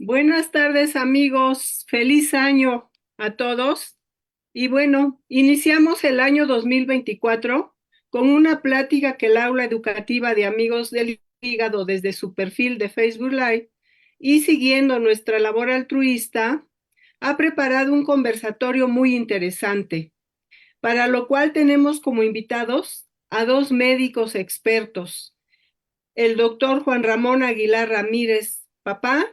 Buenas tardes, amigos. Feliz año a todos. Y bueno, iniciamos el año 2024 con una plática que el aula educativa de Amigos del Hígado desde su perfil de Facebook Live y siguiendo nuestra labor altruista, ha preparado un conversatorio muy interesante, para lo cual tenemos como invitados a dos médicos expertos, el doctor Juan Ramón Aguilar Ramírez, papá,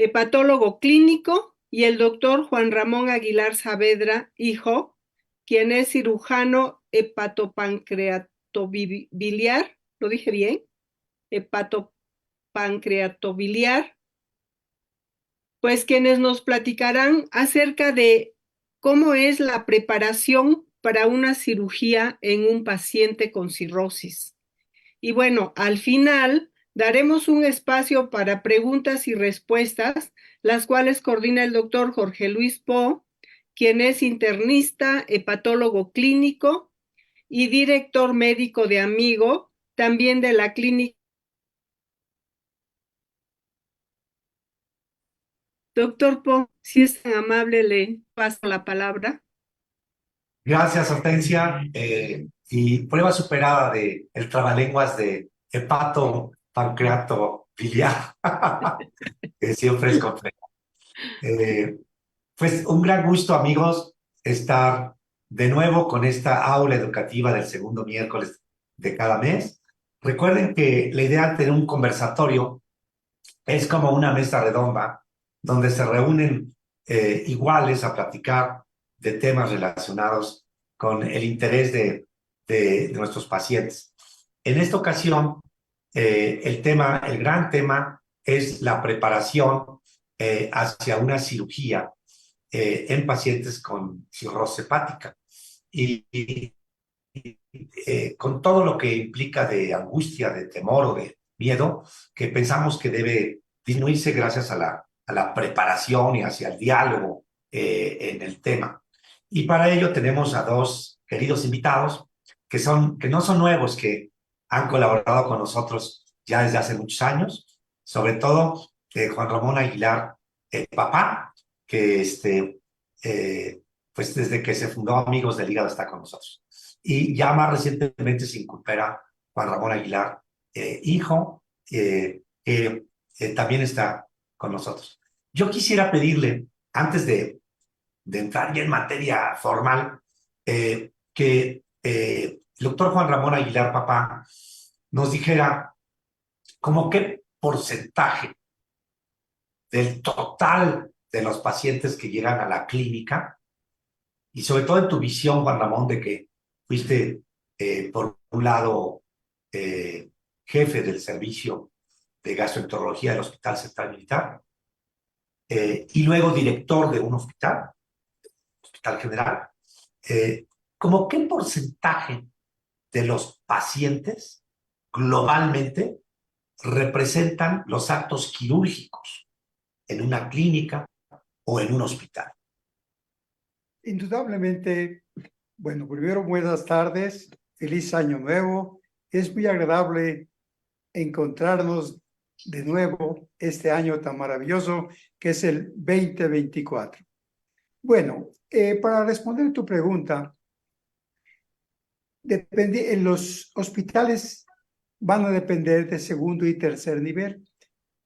hepatólogo clínico, y el doctor Juan Ramón Aguilar Saavedra, hijo, quien es cirujano hepatopancreatobiliar, ¿lo dije bien? Hepatopancreatobiliar, pues quienes nos platicarán acerca de cómo es la preparación para una cirugía en un paciente con cirrosis. Y bueno, al final daremos un espacio para preguntas y respuestas, las cuales coordina el doctor Jorge Luis Po, quien es internista, hepatólogo clínico y director médico de Amigo, también de la clínica. Doctor Po, si es tan amable, le paso la palabra. Gracias, Hortensia. Y prueba superada de el trabalenguas de hepato pancreato biliar, que siempre es complejo. Pues un gran gusto, amigos, estar de nuevo con esta aula educativa del segundo miércoles de cada mes. Recuerden que la idea de tener un conversatorio es como una mesa redonda donde se reúnen iguales a platicar de temas relacionados con el interés de de nuestros pacientes. En esta ocasión, el gran tema es la preparación hacia una cirugía en pacientes con cirrosis hepática. Y con todo lo que implica de angustia, de temor o de miedo, que pensamos que debe disminuirse gracias a la preparación y hacia el diálogo en el tema. Y para ello tenemos a dos queridos invitados que no son nuevos, que han colaborado con nosotros ya desde hace muchos años, sobre todo Juan Ramón Aguilar, papá, que pues desde que se fundó Amigos del Hígado está con nosotros. Y ya más recientemente se incorpora Juan Ramón Aguilar, hijo, que también está con nosotros. Yo quisiera pedirle, antes de entrar ya en materia formal, que el doctor Juan Ramón Aguilar, papá, nos dijera como qué porcentaje del total de los pacientes que llegan a la clínica, y sobre todo en tu visión, Juan Ramón, de que fuiste, por un lado, jefe del servicio de gastroenterología del Hospital Central Militar, y luego director de un hospital, Hospital General. ¿Cómo qué porcentaje de los pacientes globalmente representan los actos quirúrgicos en una clínica o en un hospital? Indudablemente, bueno, primero buenas tardes, feliz año nuevo. Es muy agradable encontrarnos de nuevo este año tan maravilloso que es el 2024. Bueno, para responder tu pregunta, depende, en los hospitales van a depender de segundo y tercer nivel,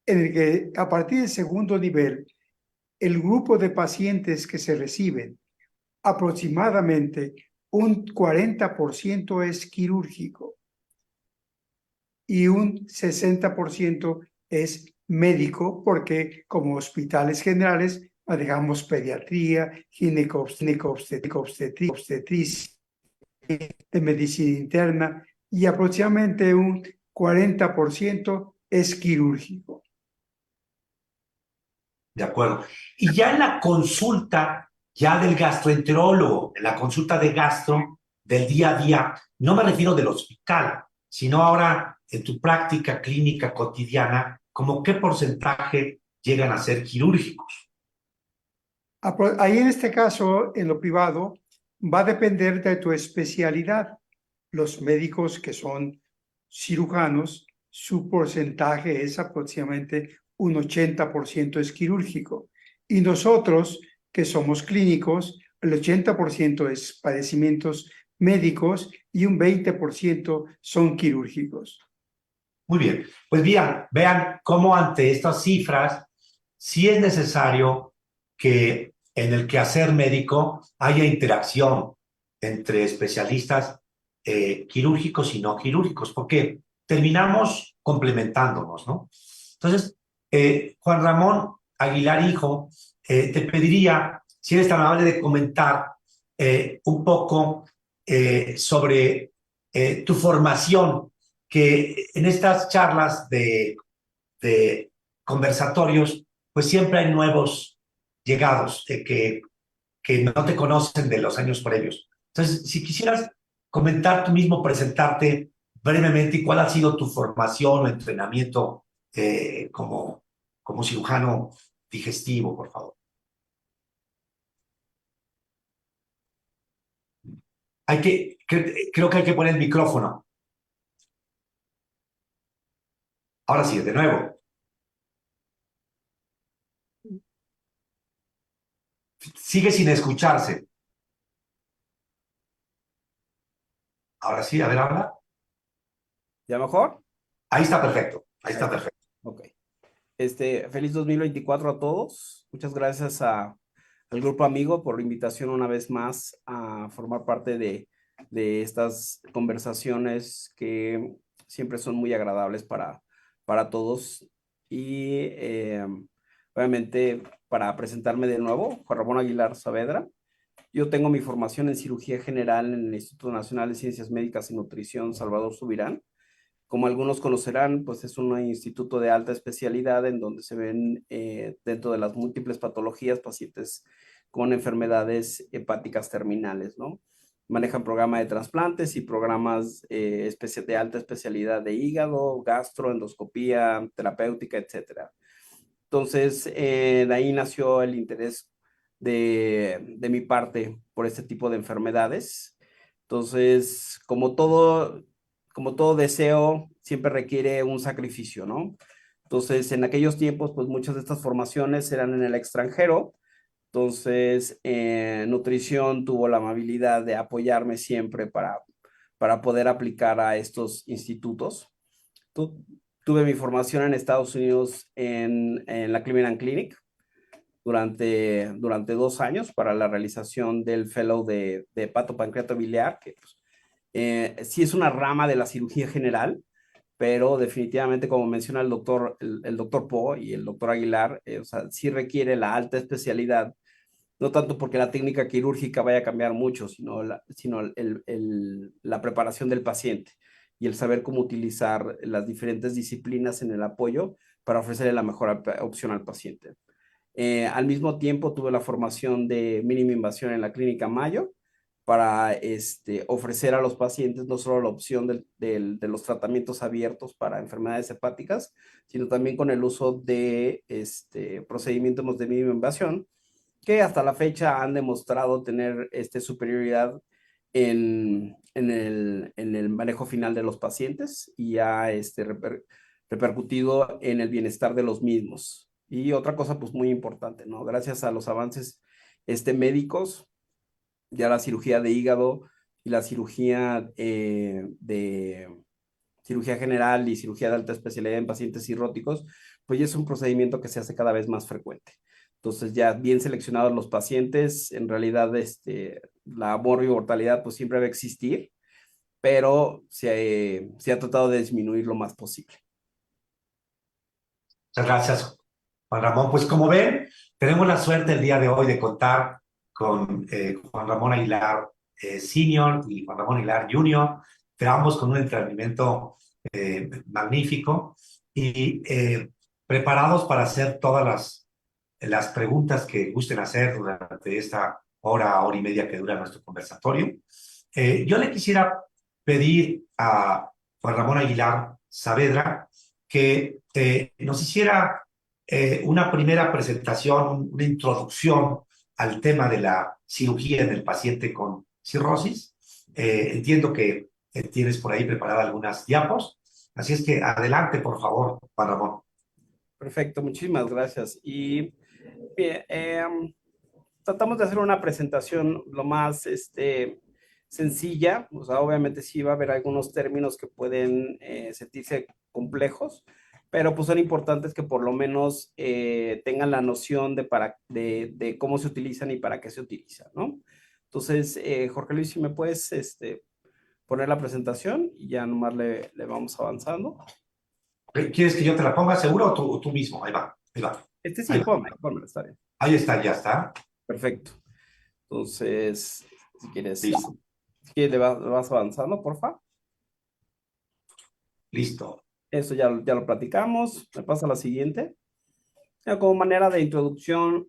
en el que a partir del segundo nivel, el grupo de pacientes que se reciben, aproximadamente un 40% es quirúrgico y un 60% es médico, porque como hospitales generales manejamos pediatría, obstetricia, de medicina interna, y aproximadamente un 40% es quirúrgico. De acuerdo. Y ya en la consulta, ya del gastroenterólogo, en la consulta de gastro del día a día, no me refiero del hospital, sino ahora en tu práctica clínica cotidiana, ¿cómo qué porcentaje llegan a ser quirúrgicos? Ahí en este caso, en lo privado, va a depender de tu especialidad. Los médicos que son cirujanos, su porcentaje es aproximadamente un 80% es quirúrgico. Y nosotros, que somos clínicos, el 80% es padecimientos médicos y un 20% son quirúrgicos. Muy bien, pues vean cómo ante estas cifras sí es necesario que en el quehacer médico haya interacción entre especialistas quirúrgicos y no quirúrgicos, porque terminamos complementándonos, ¿no? Entonces, Juan Ramón Aguilar, hijo, te pediría, si eres tan amable, de comentar un poco sobre tu formación, que en estas charlas de conversatorios, pues siempre hay nuevos llegados que no te conocen de los años previos. Entonces, si quisieras comentar tú mismo, presentarte brevemente y cuál ha sido tu formación o entrenamiento como cirujano digestivo, por favor. Creo que hay que poner el micrófono. Ahora sí, de nuevo. Sigue sin escucharse. Ahora sí, a ver, habla. ¿Ya mejor? Ahí está perfecto. Ahí está perfecto. Ok. Feliz 2024 a todos. Muchas gracias al Grupo Amigo por la invitación una vez más a formar parte de estas conversaciones que siempre son muy agradables para todos. Y obviamente para presentarme de nuevo, Juan Ramón Aguilar Saavedra. Yo tengo mi formación en cirugía general en el Instituto Nacional de Ciencias Médicas y Nutrición Salvador Subirán. Como algunos conocerán, pues es un instituto de alta especialidad en donde se ven dentro de las múltiples patologías pacientes con enfermedades hepáticas terminales, ¿no? Manejan programas de trasplantes y programas de alta especialidad de hígado, gastro, endoscopía, terapéutica, etcétera. Entonces, de ahí nació el interés de mi parte por este tipo de enfermedades. Entonces, como todo deseo, siempre requiere un sacrificio, ¿no? Entonces, en aquellos tiempos, pues muchas de estas formaciones eran en el extranjero. Entonces, nutrición tuvo la amabilidad de apoyarme siempre para poder aplicar a estos institutos. Tuve mi formación en Estados Unidos en la Cleveland Clinic durante 2 años para la realización del fellow de hepatopancreato biliar, que pues, sí es una rama de la cirugía general, pero definitivamente, como menciona el doctor Po y el doctor Aguilar, o sea, sí requiere la alta especialidad, no tanto porque la técnica quirúrgica vaya a cambiar mucho, sino la preparación del paciente y el saber cómo utilizar las diferentes disciplinas en el apoyo para ofrecerle la mejor opción al paciente. Al mismo tiempo tuve la formación de mínima invasión en la Clínica Mayo para ofrecer a los pacientes no solo la opción de los tratamientos abiertos para enfermedades hepáticas, sino también con el uso de procedimientos de mínima invasión que hasta la fecha han demostrado tener superioridad en el manejo final de los pacientes y ha repercutido en el bienestar de los mismos. Y otra cosa, pues muy importante, ¿no? Gracias a los avances médicos, ya la cirugía de hígado y la cirugía de cirugía general y cirugía de alta especialidad en pacientes cirróticos, pues ya es un procedimiento que se hace cada vez más frecuente. Entonces, ya bien seleccionados los pacientes, en realidad la mortalidad pues siempre va a existir, pero se ha tratado de disminuir lo más posible. Muchas gracias, Juan Ramón. Pues como ven, tenemos la suerte el día de hoy de contar con Juan Ramón Aguilar Senior y Juan Ramón Aguilar Junior, pero ambos con un entrenamiento magnífico y preparados para hacer todas las preguntas que gusten hacer durante esta hora y media que dura nuestro conversatorio. Yo le quisiera pedir a Juan Ramón Aguilar Saavedra que nos hiciera una primera presentación, una introducción al tema de la cirugía en el paciente con cirrosis. Entiendo que tienes por ahí preparadas algunas diapos, así es que adelante, por favor, Juan Ramón. Perfecto, muchísimas gracias. Y bien, tratamos de hacer una presentación lo más sencilla, o sea, obviamente sí va a haber algunos términos que pueden sentirse complejos, pero pues son importantes que por lo menos tengan la noción de cómo se utilizan y para qué se utilizan, ¿no? Entonces, Jorge Luis, si me puedes poner la presentación y ya nomás le vamos avanzando. ¿Quieres que yo te la ponga seguro o tú mismo? Ahí va, ahí va. Sí, ponme, está bien. Ahí está, ya está. Perfecto. Entonces, si quieres, Listo. si quieres le vas avanzando, porfa. Listo. Eso ya lo platicamos. Me pasa a la siguiente. Ya, como manera de introducción,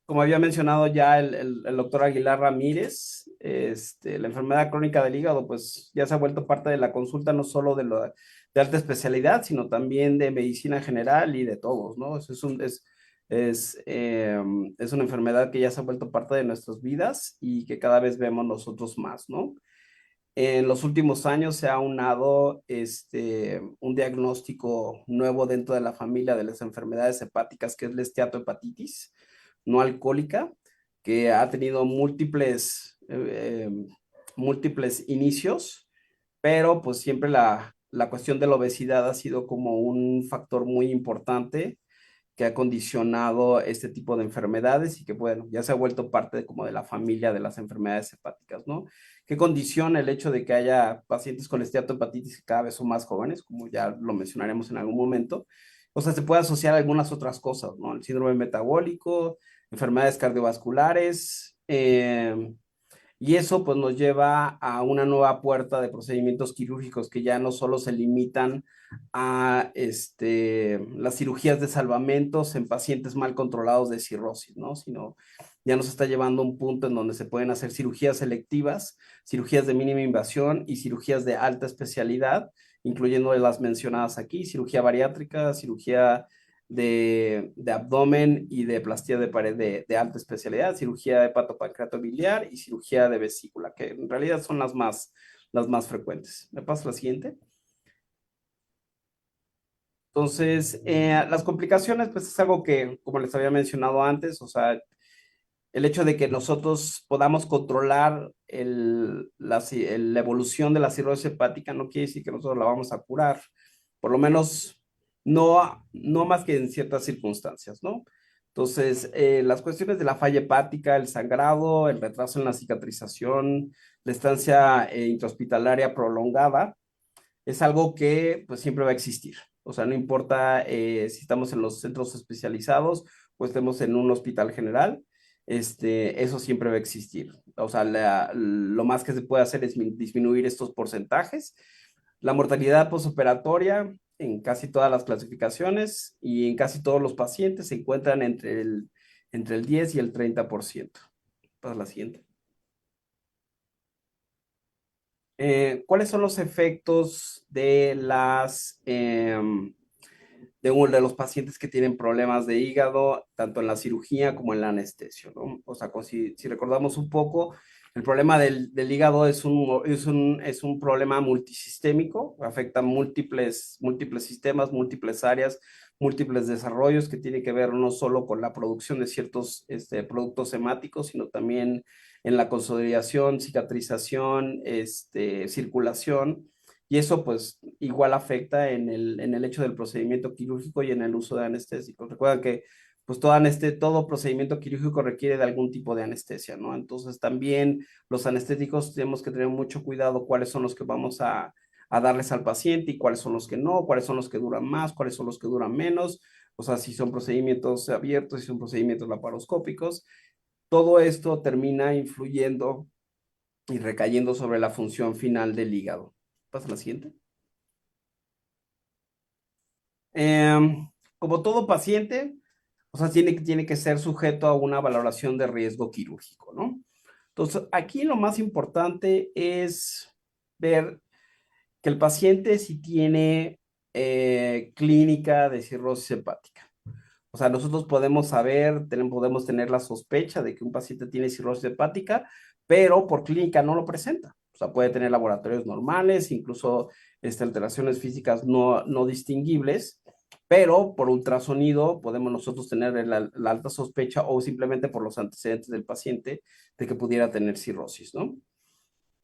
como había mencionado ya el doctor Aguilar Ramírez, la enfermedad crónica del hígado, pues ya se ha vuelto parte de la consulta no solo de alta especialidad, sino también de medicina general y de todos, ¿no? Es una enfermedad que ya se ha vuelto parte de nuestras vidas y que cada vez vemos nosotros más, ¿no? En los últimos años se ha unado un diagnóstico nuevo dentro de la familia de las enfermedades hepáticas, que es la esteatohepatitis no alcohólica, que ha tenido múltiples inicios, pero pues siempre la cuestión de la obesidad ha sido como un factor muy importante que ha condicionado este tipo de enfermedades y que, bueno, ya se ha vuelto parte como de la familia de las enfermedades hepáticas, ¿no? ¿Qué condiciona el hecho de que haya pacientes con esteatohepatitis que cada vez son más jóvenes, como ya lo mencionaremos en algún momento? O sea, se puede asociar a algunas otras cosas, ¿no? El síndrome metabólico, enfermedades cardiovasculares, y eso pues nos lleva a una nueva puerta de procedimientos quirúrgicos que ya no solo se limitan a las cirugías de salvamentos en pacientes mal controlados de cirrosis, ¿no? Sino ya nos está llevando a un punto en donde se pueden hacer cirugías selectivas, cirugías de mínima invasión y cirugías de alta especialidad, incluyendo las mencionadas aquí, cirugía bariátrica, cirugía de abdomen y de plastía de pared de alta especialidad, cirugía de hepatopancreatobiliar y cirugía de vesícula, que en realidad son las más frecuentes. ¿Me paso la siguiente? Entonces, las complicaciones, pues es algo que, como les había mencionado antes, o sea, el hecho de que nosotros podamos controlar la evolución de la cirrosis hepática no quiere decir que nosotros la vamos a curar, por lo menos no más que en ciertas circunstancias, ¿no? Entonces, las cuestiones de la falla hepática, el sangrado, el retraso en la cicatrización, la estancia intrahospitalaria prolongada, es algo que pues siempre va a existir. O sea, no importa si estamos en los centros especializados o estemos en un hospital general, eso siempre va a existir. O sea, lo más que se puede hacer es disminuir estos porcentajes. La mortalidad posoperatoria en casi todas las clasificaciones y en casi todos los pacientes se encuentran entre el 10 y el 30%. Pasa la siguiente. ¿Cuáles son los efectos de de los pacientes que tienen problemas de hígado, tanto en la cirugía como en la anestesia, ¿no? O sea, si recordamos un poco, el problema del hígado es un problema multisistémico, afecta múltiples sistemas, múltiples áreas, múltiples desarrollos que tiene que ver no solo con la producción de ciertos productos hemáticos, sino también en la consolidación, cicatrización, circulación, y eso pues igual afecta en el hecho del procedimiento quirúrgico y en el uso de anestésicos. Recuerden que pues todo procedimiento quirúrgico requiere de algún tipo de anestesia, ¿no? Entonces también los anestéticos tenemos que tener mucho cuidado cuáles son los que vamos a darles al paciente y cuáles son los que no, cuáles son los que duran más, cuáles son los que duran menos, o sea, si son procedimientos abiertos, si son procedimientos laparoscópicos. Todo esto termina influyendo y recayendo sobre la función final del hígado. Pasa a la siguiente. Como todo paciente, o sea, tiene que ser sujeto a una valoración de riesgo quirúrgico, ¿no? Entonces, aquí lo más importante es ver que el paciente si tiene clínica de cirrosis hepática. O sea, nosotros podemos saber, podemos tener la sospecha de que un paciente tiene cirrosis hepática, pero por clínica no lo presenta. O sea, puede tener laboratorios normales, incluso alteraciones físicas no distinguibles, pero por ultrasonido podemos nosotros tener la alta sospecha o simplemente por los antecedentes del paciente de que pudiera tener cirrosis, ¿no?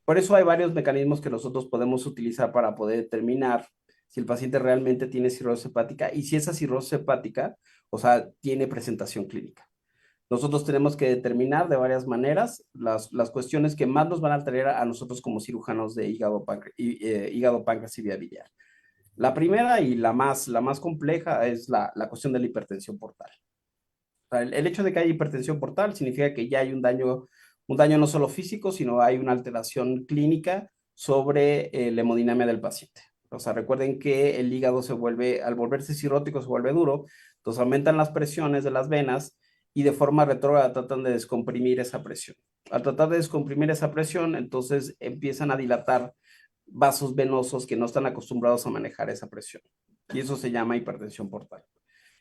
Por eso hay varios mecanismos que nosotros podemos utilizar para poder determinar si el paciente realmente tiene cirrosis hepática y si esa cirrosis hepática, o sea, tiene presentación clínica. Nosotros tenemos que determinar de varias maneras las cuestiones que más nos van a traer a nosotros como cirujanos de hígado, páncreas y vía biliar. La primera y la más compleja es la cuestión de la hipertensión portal. O sea, el hecho de que haya hipertensión portal significa que ya hay un daño no solo físico, sino hay una alteración clínica sobre la hemodinamia del paciente. O sea, recuerden que el hígado al volverse cirrótico, se vuelve duro, entonces aumentan las presiones de las venas y de forma retrógrada tratan de descomprimir esa presión. Al tratar de descomprimir esa presión, entonces empiezan a dilatar vasos venosos que no están acostumbrados a manejar esa presión. Y eso se llama hipertensión portal.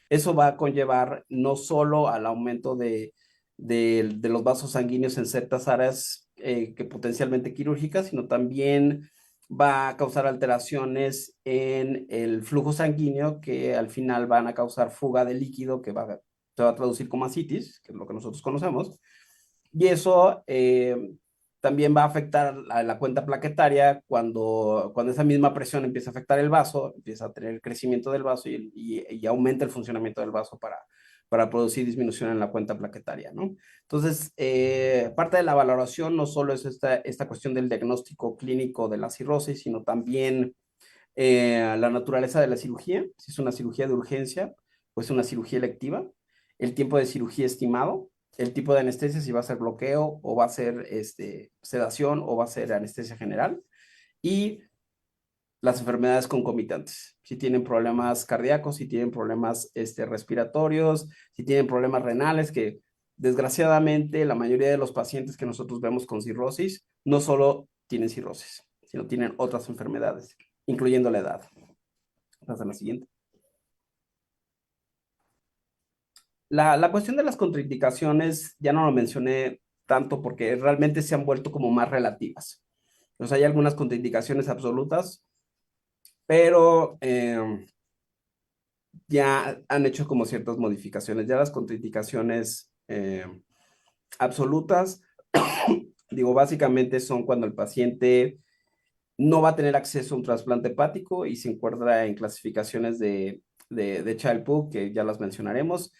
Eso va a conllevar no solo al aumento de los vasos sanguíneos en ciertas áreas que potencialmente quirúrgicas, sino también va a causar alteraciones en el flujo sanguíneo que al final van a causar fuga de líquido que se va a traducir como ascitis, que es lo que nosotros conocemos, y eso también va a afectar la cuenta plaquetaria cuando esa misma presión empieza a afectar el vaso, empieza a tener crecimiento del vaso y aumenta el funcionamiento del vaso para producir disminución en la cuenta plaquetaria, ¿no? Entonces, parte de la valoración no solo es esta cuestión del diagnóstico clínico de la cirrosis, sino también la naturaleza de la cirugía, si es una cirugía de urgencia o es una cirugía electiva, el tiempo de cirugía estimado, el tipo de anestesia, si va a ser bloqueo o va a ser sedación o va a ser anestesia general, y las enfermedades concomitantes, si tienen problemas cardíacos, si tienen problemas respiratorios, si tienen problemas renales, que desgraciadamente la mayoría de los pacientes que nosotros vemos con cirrosis no solo tienen cirrosis, sino tienen otras enfermedades, incluyendo la edad. Pasa a la siguiente. La cuestión de las contraindicaciones ya no lo mencioné tanto porque realmente se han vuelto como más relativas. O sea, hay algunas contraindicaciones absolutas, pero ya han hecho como ciertas modificaciones. Ya las contraindicaciones absolutas, digo, básicamente son cuando el paciente no va a tener acceso a un trasplante hepático y se encuentra en clasificaciones de Child-Pugh, que ya las mencionaremos,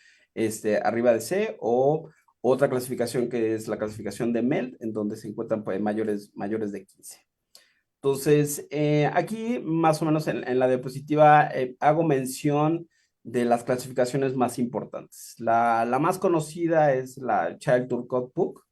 arriba de C, o otra clasificación que es la clasificación de MELD, en donde se encuentran pues, mayores de 15. Entonces, aquí más o menos en la diapositiva hago mención de las clasificaciones más importantes. La más conocida es la Child-Turcotte-Pugh.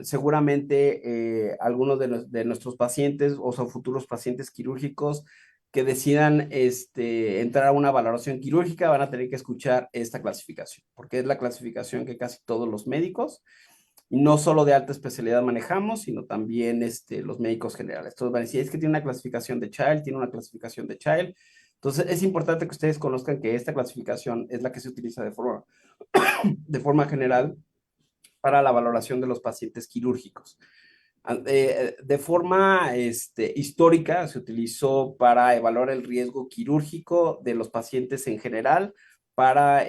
Seguramente algunos de nuestros pacientes o son futuros pacientes quirúrgicos que decidan entrar a una valoración quirúrgica van a tener que escuchar esta clasificación, porque es la clasificación que casi todos los médicos, y no solo de alta especialidad manejamos, sino también los médicos generales. Entonces van a decir, es que tiene una clasificación de Child, tiene una clasificación de Child. Entonces es importante que ustedes conozcan que esta clasificación es la que se utiliza de forma general para la valoración de los pacientes quirúrgicos. De forma histórica se utilizó para evaluar el riesgo quirúrgico de los pacientes en general para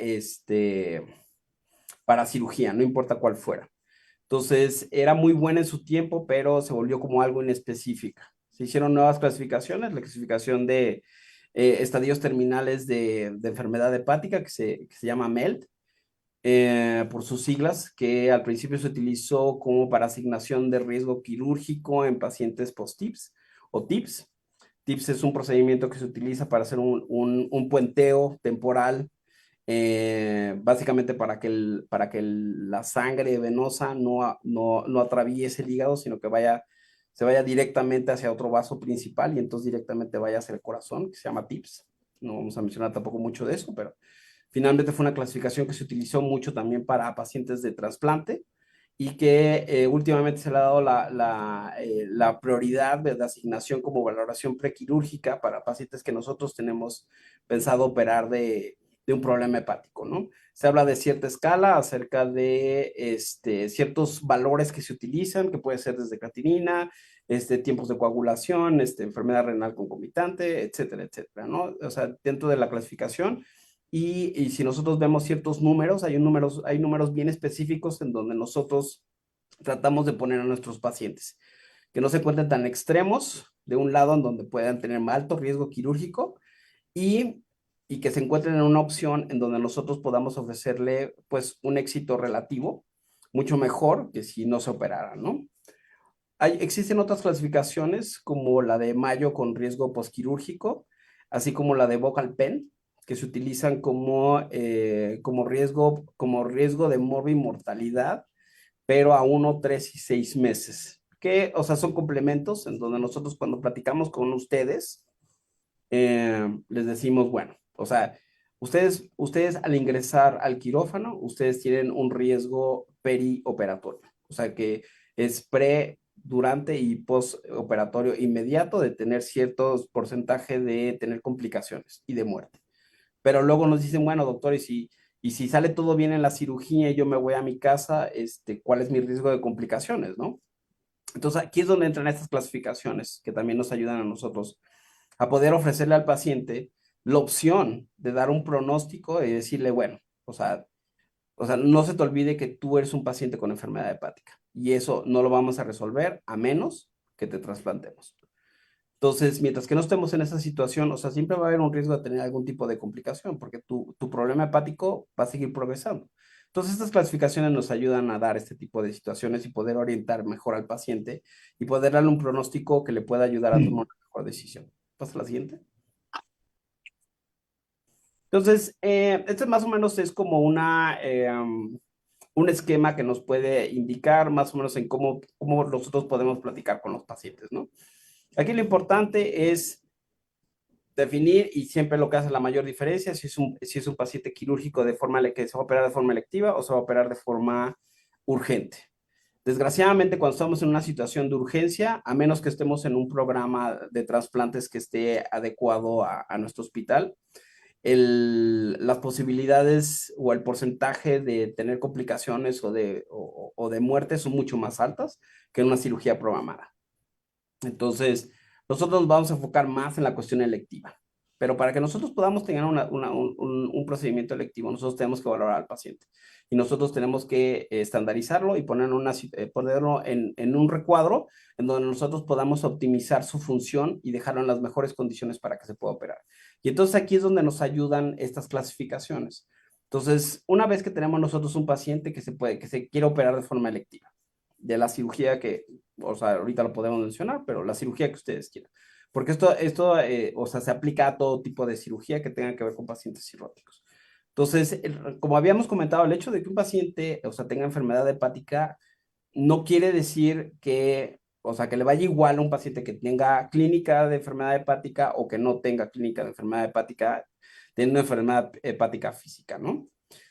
cirugía, no importa cuál fuera. Entonces, era muy buena en su tiempo, pero se volvió como algo inespecífica. Se hicieron nuevas clasificaciones, la clasificación de estadios terminales de enfermedad hepática, que se llama MELD, por sus siglas, que al principio se utilizó como para asignación de riesgo quirúrgico en pacientes post-TIPS o TIPS. TIPS es un procedimiento que se utiliza para hacer un puenteo temporal, básicamente para que la sangre venosa no atraviese el hígado, sino que se vaya directamente hacia otro vaso principal y entonces directamente vaya hacia el corazón, que se llama TIPS. No vamos a mencionar tampoco mucho de eso, pero finalmente fue una clasificación que se utilizó mucho también para pacientes de trasplante y que últimamente se le ha dado la prioridad de asignación como valoración prequirúrgica para pacientes que nosotros tenemos pensado operar de un problema hepático, ¿no? Se habla de cierta escala acerca de ciertos valores que se utilizan, que puede ser desde creatinina, tiempos de coagulación, enfermedad renal concomitante, etcétera, etcétera, ¿no? O sea, dentro de la clasificación. Y si nosotros vemos ciertos números, hay números bien específicos en donde nosotros tratamos de poner a nuestros pacientes, que no se encuentren tan extremos, de un lado en donde puedan tener alto riesgo quirúrgico y, y que se encuentren en una opción en donde nosotros podamos ofrecerle pues un éxito relativo mucho mejor que si no se operara, ¿no? Existen otras clasificaciones como la de Mayo con riesgo postquirúrgico, así como la de Vocal Pen, que se utilizan como riesgo de morbimortalidad, pero a 1, 3 y 6 meses. Que, o sea, son complementos en donde nosotros cuando platicamos con ustedes, les decimos, bueno, o sea, ustedes al ingresar al quirófano, ustedes tienen un riesgo perioperatorio, o sea, que es durante y postoperatorio inmediato de tener ciertos porcentaje de tener complicaciones y de muerte. Pero luego nos dicen, bueno, doctor, y si sale todo bien en la cirugía y yo me voy a mi casa, ¿cuál es mi riesgo de complicaciones, no? Entonces aquí es donde entran estas clasificaciones que también nos ayudan a nosotros a poder ofrecerle al paciente la opción de dar un pronóstico y decirle, bueno, o sea, no se te olvide que tú eres un paciente con enfermedad hepática y eso no lo vamos a resolver a menos que te trasplantemos. Entonces, mientras que no estemos en esa situación, o sea, siempre va a haber un riesgo de tener algún tipo de complicación porque tu problema hepático va a seguir progresando. Entonces, estas clasificaciones nos ayudan a dar este tipo de situaciones y poder orientar mejor al paciente y poder darle un pronóstico que le pueda ayudar a tomar una mejor decisión. ¿Pasa a la siguiente? Entonces, este más o menos es como un esquema que nos puede indicar más o menos en cómo nosotros podemos platicar con los pacientes, ¿no? Aquí lo importante es definir, y siempre lo que hace la mayor diferencia, si es un paciente quirúrgico que se va a operar de forma electiva o se va a operar de forma urgente. Desgraciadamente, cuando estamos en una situación de urgencia, a menos que estemos en un programa de trasplantes que esté adecuado a nuestro hospital, las posibilidades o el porcentaje de tener complicaciones o de muerte son mucho más altas que en una cirugía programada. Entonces, nosotros nos vamos a enfocar más en la cuestión electiva. Pero para que nosotros podamos tener un procedimiento electivo, nosotros tenemos que valorar al paciente. Y nosotros tenemos que estandarizarlo y ponerlo en un recuadro en donde nosotros podamos optimizar su función y dejarlo en las mejores condiciones para que se pueda operar. Y entonces aquí es donde nos ayudan estas clasificaciones. Entonces, una vez que tenemos nosotros un paciente que se quiere operar de forma electiva, de la cirugía o sea, ahorita lo podemos mencionar, pero la cirugía que ustedes quieran. Porque o sea, se aplica a todo tipo de cirugía que tenga que ver con pacientes cirróticos. Entonces, como habíamos comentado, el hecho de que un paciente, o sea, tenga enfermedad hepática, no quiere decir que, o sea, que le vaya igual a un paciente que tenga clínica de enfermedad hepática o que no tenga clínica de enfermedad hepática, teniendo enfermedad hepática física, ¿no?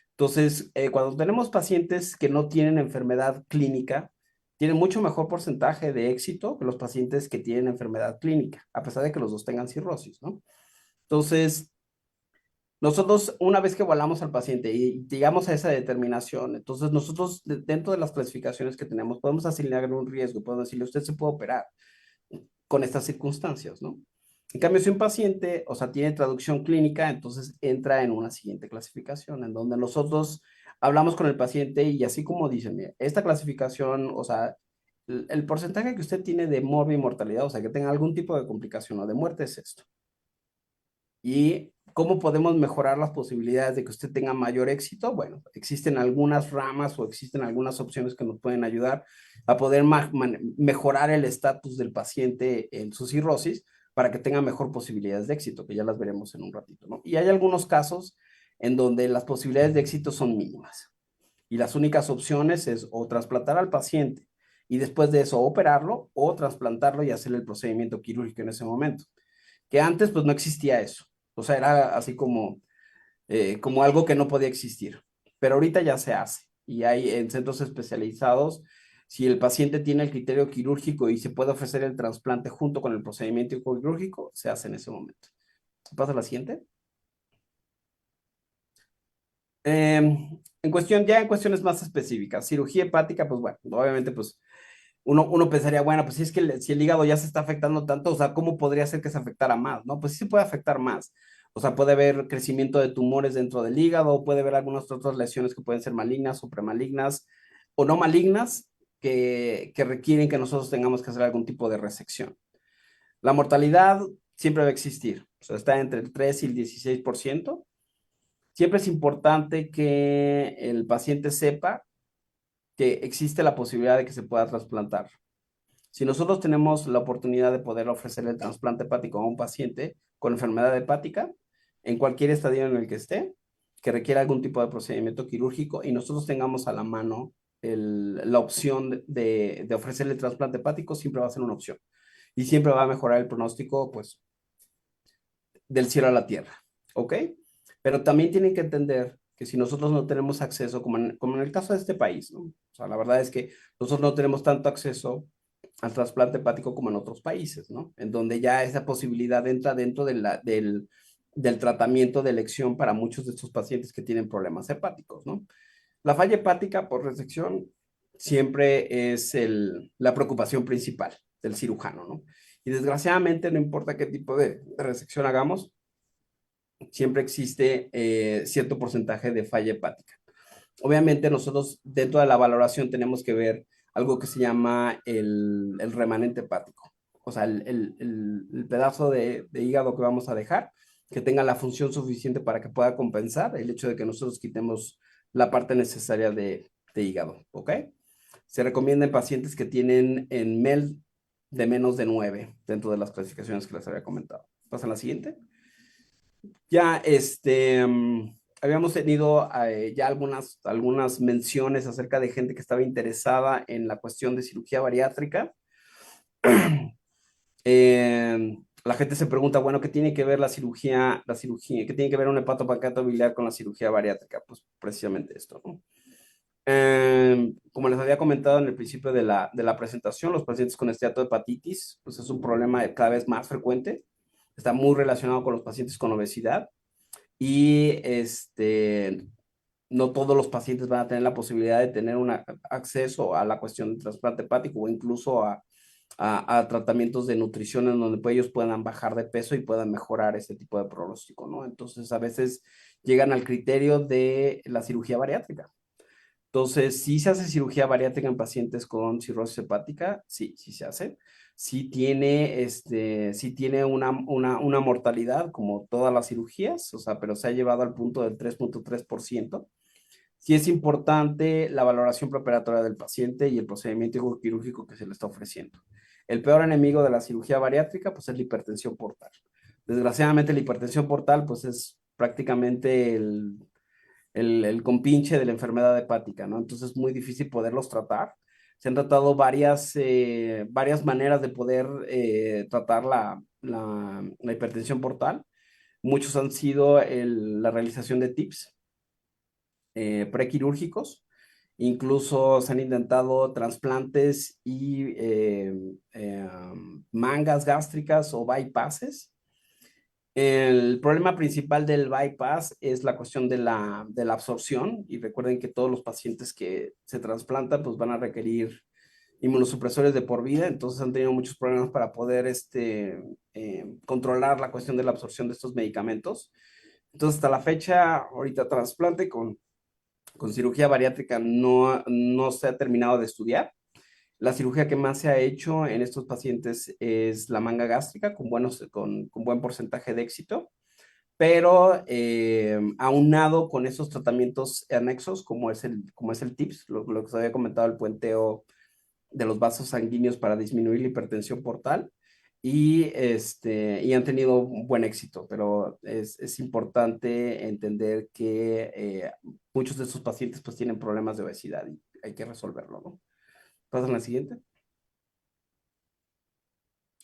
Entonces, cuando tenemos pacientes que no tienen enfermedad clínica, tienen mucho mejor porcentaje de éxito que los pacientes que tienen enfermedad clínica, a pesar de que los dos tengan cirrosis, ¿no? Entonces, nosotros, una vez que evaluamos al paciente y llegamos a esa determinación, entonces nosotros, dentro de las clasificaciones que tenemos, podemos asignarle un riesgo, podemos decirle, usted se puede operar con estas circunstancias, ¿no? En cambio, si un paciente, o sea, tiene traducción clínica, entonces entra en una siguiente clasificación, en donde nosotros hablamos con el paciente y así como dicen, mira, esta clasificación, o sea, el porcentaje que usted tiene de morbi y mortalidad, o sea, que tenga algún tipo de complicación o de muerte es esto. ¿Y cómo podemos mejorar las posibilidades de que usted tenga mayor éxito? Bueno, existen algunas ramas o existen algunas opciones que nos pueden ayudar a poder mejorar el estatus del paciente en su cirrosis para que tenga mejor posibilidades de éxito, que ya las veremos en un ratito, ¿no? Y hay algunos casos en donde las posibilidades de éxito son mínimas y las únicas opciones es o trasplantar al paciente y después de eso operarlo o trasplantarlo y hacer el procedimiento quirúrgico en ese momento, que antes pues no existía eso. O sea, era así como algo que no podía existir. Pero ahorita ya se hace y hay en centros especializados, si el paciente tiene el criterio quirúrgico y se puede ofrecer el trasplante junto con el procedimiento quirúrgico, se hace en ese momento. ¿Pasa a la siguiente? En cuestiones más específicas, cirugía hepática, pues bueno, obviamente pues uno pensaría, bueno, pues si es que si el hígado ya se está afectando tanto, o sea, ¿cómo podría ser que se afectara más? ¿No? Pues sí se puede afectar más. O sea, puede haber crecimiento de tumores dentro del hígado, puede haber algunas otras lesiones que pueden ser malignas o premalignas o no malignas que requieren que nosotros tengamos que hacer algún tipo de resección. La mortalidad siempre va a existir, o sea, está entre el 3 y el 16%. Siempre es importante que el paciente sepa que existe la posibilidad de que se pueda trasplantar. Si nosotros tenemos la oportunidad de poder ofrecer el trasplante hepático a un paciente con enfermedad hepática, en cualquier estadio en el que esté, que requiera algún tipo de procedimiento quirúrgico y nosotros tengamos a la mano la opción de ofrecerle el trasplante hepático, siempre va a ser una opción. Y siempre va a mejorar el pronóstico, pues, del cielo a la tierra. ¿Ok? Pero también tienen que entender que si nosotros no tenemos acceso, como en el caso de este país, ¿no? O sea, la verdad es que nosotros no tenemos tanto acceso al trasplante hepático como en otros países, ¿no? En donde ya esa posibilidad entra dentro del tratamiento de elección para muchos de estos pacientes que tienen problemas hepáticos, ¿no? La falla hepática por resección siempre es la preocupación principal del cirujano, ¿no? Y desgraciadamente, no importa qué tipo de resección hagamos, siempre existe cierto porcentaje de falla hepática. Obviamente nosotros dentro de la valoración tenemos que ver algo que se llama el remanente hepático, o sea, el pedazo de hígado que vamos a dejar, que tenga la función suficiente para que pueda compensar el hecho de que nosotros quitemos la parte necesaria de hígado, ¿ok? Se recomienda en pacientes que tienen en MEL de menos de 9 dentro de las clasificaciones que les había comentado. Pasa a la siguiente. Ya, habíamos tenido ya algunas menciones acerca de gente que estaba interesada en la cuestión de cirugía bariátrica. La gente se pregunta, bueno, ¿qué tiene que ver qué tiene que ver un hepatopancreato biliar con la cirugía bariátrica? Pues precisamente esto, ¿no? Como les había comentado en el principio de la presentación, los pacientes con esteatohepatitis, pues es un problema cada vez más frecuente. Está muy relacionado con los pacientes con obesidad y no todos los pacientes van a tener la posibilidad de tener un acceso a la cuestión del trasplante hepático o incluso a tratamientos de nutrición en donde pues, ellos puedan bajar de peso y puedan mejorar ese tipo de pronóstico, ¿no? Entonces, a veces llegan al criterio de la cirugía bariátrica. Entonces, sí se hace cirugía bariátrica en pacientes con cirrosis hepática, sí, sí se hace. Sí tiene una mortalidad como todas las cirugías, o sea, pero se ha llevado al punto del 3.3%. Sí es importante la valoración preoperatoria del paciente y el procedimiento quirúrgico que se le está ofreciendo. El peor enemigo de la cirugía bariátrica, pues es la hipertensión portal. Desgraciadamente, la hipertensión portal, pues es prácticamente el compinche de la enfermedad hepática, ¿no? Entonces es muy difícil poderlos tratar. Se han tratado varias maneras de poder tratar la hipertensión portal. Muchos han sido la realización de TIPS prequirúrgicos. Incluso se han intentado trasplantes y mangas gástricas o bypasses. El problema principal del bypass es la cuestión de la absorción y recuerden que todos los pacientes que se trasplantan pues van a requerir inmunosupresores de por vida, entonces han tenido muchos problemas para poder controlar la cuestión de la absorción de estos medicamentos. Entonces hasta la fecha, ahorita trasplante con cirugía bariátrica no se ha terminado de estudiar. La cirugía que más se ha hecho en estos pacientes es la manga gástrica con buen porcentaje de éxito, pero aunado con esos tratamientos anexos como es el TIPS, lo que os había comentado, el puenteo de los vasos sanguíneos para disminuir la hipertensión portal y han tenido un buen éxito, pero es importante entender que muchos de estos pacientes pues tienen problemas de obesidad y hay que resolverlo, ¿no? Pasan a la siguiente.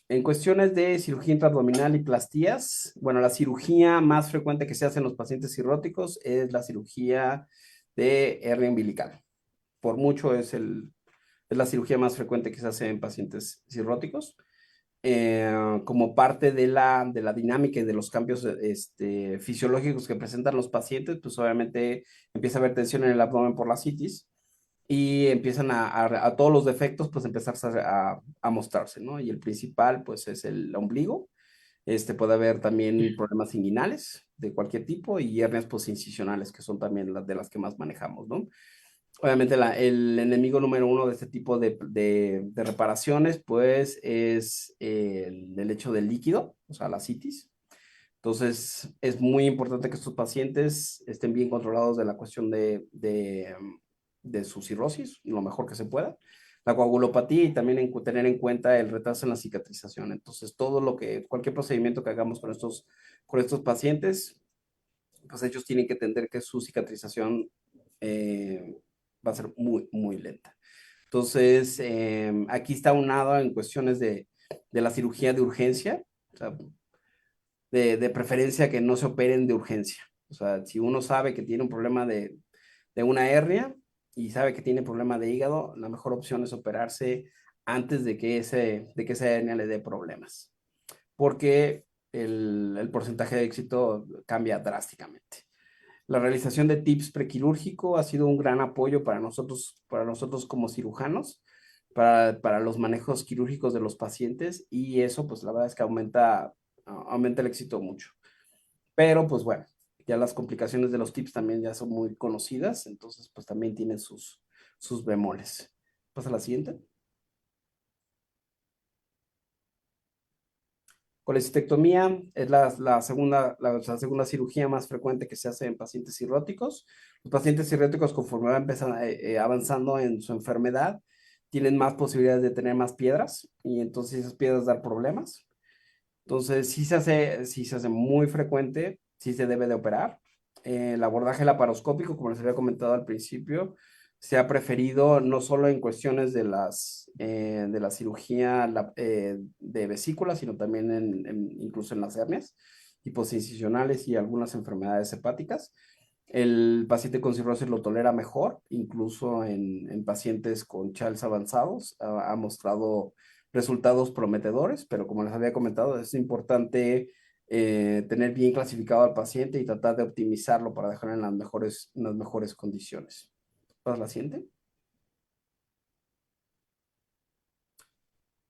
En cuestiones de cirugía intraabdominal y plastías, bueno, la cirugía más frecuente que se hace en los pacientes cirróticos es la cirugía de hernia umbilical. Por mucho es la cirugía más frecuente que se hace en pacientes cirróticos. Como parte de la dinámica y de los cambios fisiológicos que presentan los pacientes, pues obviamente empieza a haber tensión en el abdomen por la citis y empiezan a todos los defectos, pues empezarse a mostrarse, ¿no? Y el principal, pues es el ombligo. Puede haber también problemas inguinales de cualquier tipo y hernias postincisionales, que son también las de las que más manejamos, ¿no? Obviamente el enemigo número uno de este tipo de reparaciones, pues, es el hecho del líquido, o sea, la citis. Entonces, es muy importante que estos pacientes estén bien controlados de la cuestión de su cirrosis, lo mejor que se pueda. La coagulopatía y también tener en cuenta el retraso en la cicatrización. Entonces, cualquier procedimiento que hagamos con estos pacientes, pues ellos tienen que entender que su cicatrización va a ser muy, muy lenta. Entonces, aquí está unado en cuestiones de la cirugía de urgencia, o sea, de preferencia que no se operen de urgencia. O sea, si uno sabe que tiene un problema de una hernia y sabe que tiene problema de hígado, la mejor opción es operarse antes de que esa hernia le dé problemas, porque el porcentaje de éxito cambia drásticamente. La realización de TIPS prequirúrgico ha sido un gran apoyo para nosotros como cirujanos, para los manejos quirúrgicos de los pacientes y eso pues la verdad es que aumenta el éxito mucho. Pero pues bueno, ya las complicaciones de los TIPS también ya son muy conocidas, entonces pues también tienen sus bemoles. Pasa a la siguiente. Colecistectomía es la segunda cirugía más frecuente que se hace en pacientes cirróticos. Los pacientes cirróticos, conforme van avanzando en su enfermedad, tienen más posibilidades de tener más piedras y entonces esas piedras dan problemas. Entonces, sí se hace muy frecuente, sí se debe de operar. El abordaje laparoscópico, como les había comentado al principio, se ha preferido no solo en cuestiones de la cirugía de vesícula, sino también incluso en las hernias hiposincisionales y algunas enfermedades hepáticas. El paciente con cirrosis lo tolera mejor, incluso en pacientes con CHALS avanzados, ha mostrado resultados prometedores, pero como les había comentado, es importante tener bien clasificado al paciente y tratar de optimizarlo para dejarlo en las mejores condiciones. ¿Pasa la siguiente?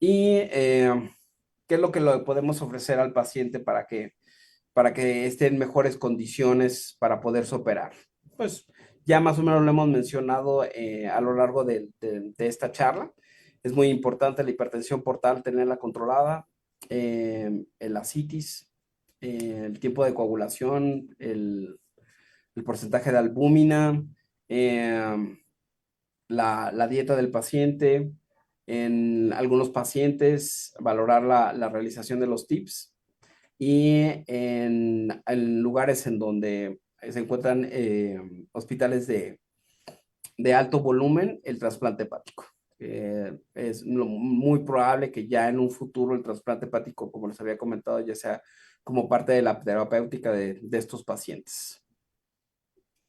Y ¿qué es lo que le podemos ofrecer al paciente para que esté en mejores condiciones para poderse operar? Pues ya más o menos lo hemos mencionado a lo largo de esta charla. Es muy importante la hipertensión portal, tenerla controlada, la citis, el tiempo de coagulación, el porcentaje de albúmina, la dieta del paciente. En algunos pacientes, valorar la realización de los TIPS y en lugares en donde se encuentran hospitales de alto volumen, el trasplante hepático. Es muy probable que ya en un futuro el trasplante hepático, como les había comentado, ya sea como parte de la terapéutica de estos pacientes.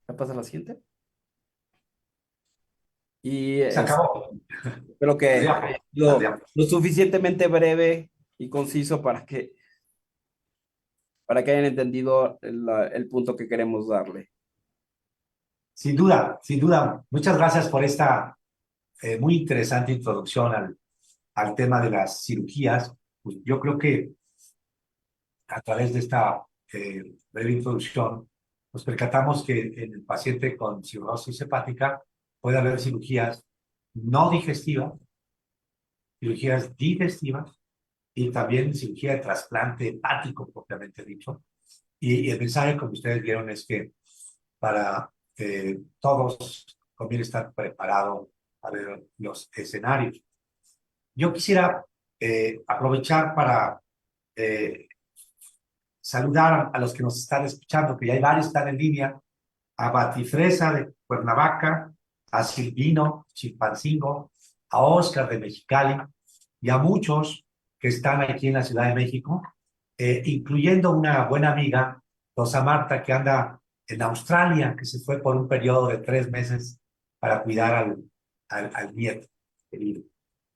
¿Ya pasa la siguiente? Y Se acabó. espero que haya Las sido diapositivas. lo suficientemente breve y conciso para que hayan entendido el punto que queremos darle. Sin duda, sin duda. Muchas gracias por esta muy interesante introducción al tema de las cirugías. Pues yo creo que a través de esta breve introducción nos percatamos que en el paciente con cirrosis hepática puede haber cirugías no digestivas, cirugías digestivas y también cirugía de trasplante hepático, propiamente dicho. Y el mensaje, como ustedes vieron, es que para todos conviene estar preparado a ver los escenarios. Yo quisiera aprovechar para saludar a los que nos están escuchando, que ya hay varios que están en línea, a Batifresa de Cuernavaca, a Silvino Chilpancingo, a Oscar de Mexicali y a muchos que están aquí en la Ciudad de México, incluyendo una buena amiga, Rosa Marta, que anda en Australia, que se fue por un periodo de 3 meses para cuidar al nieto querido.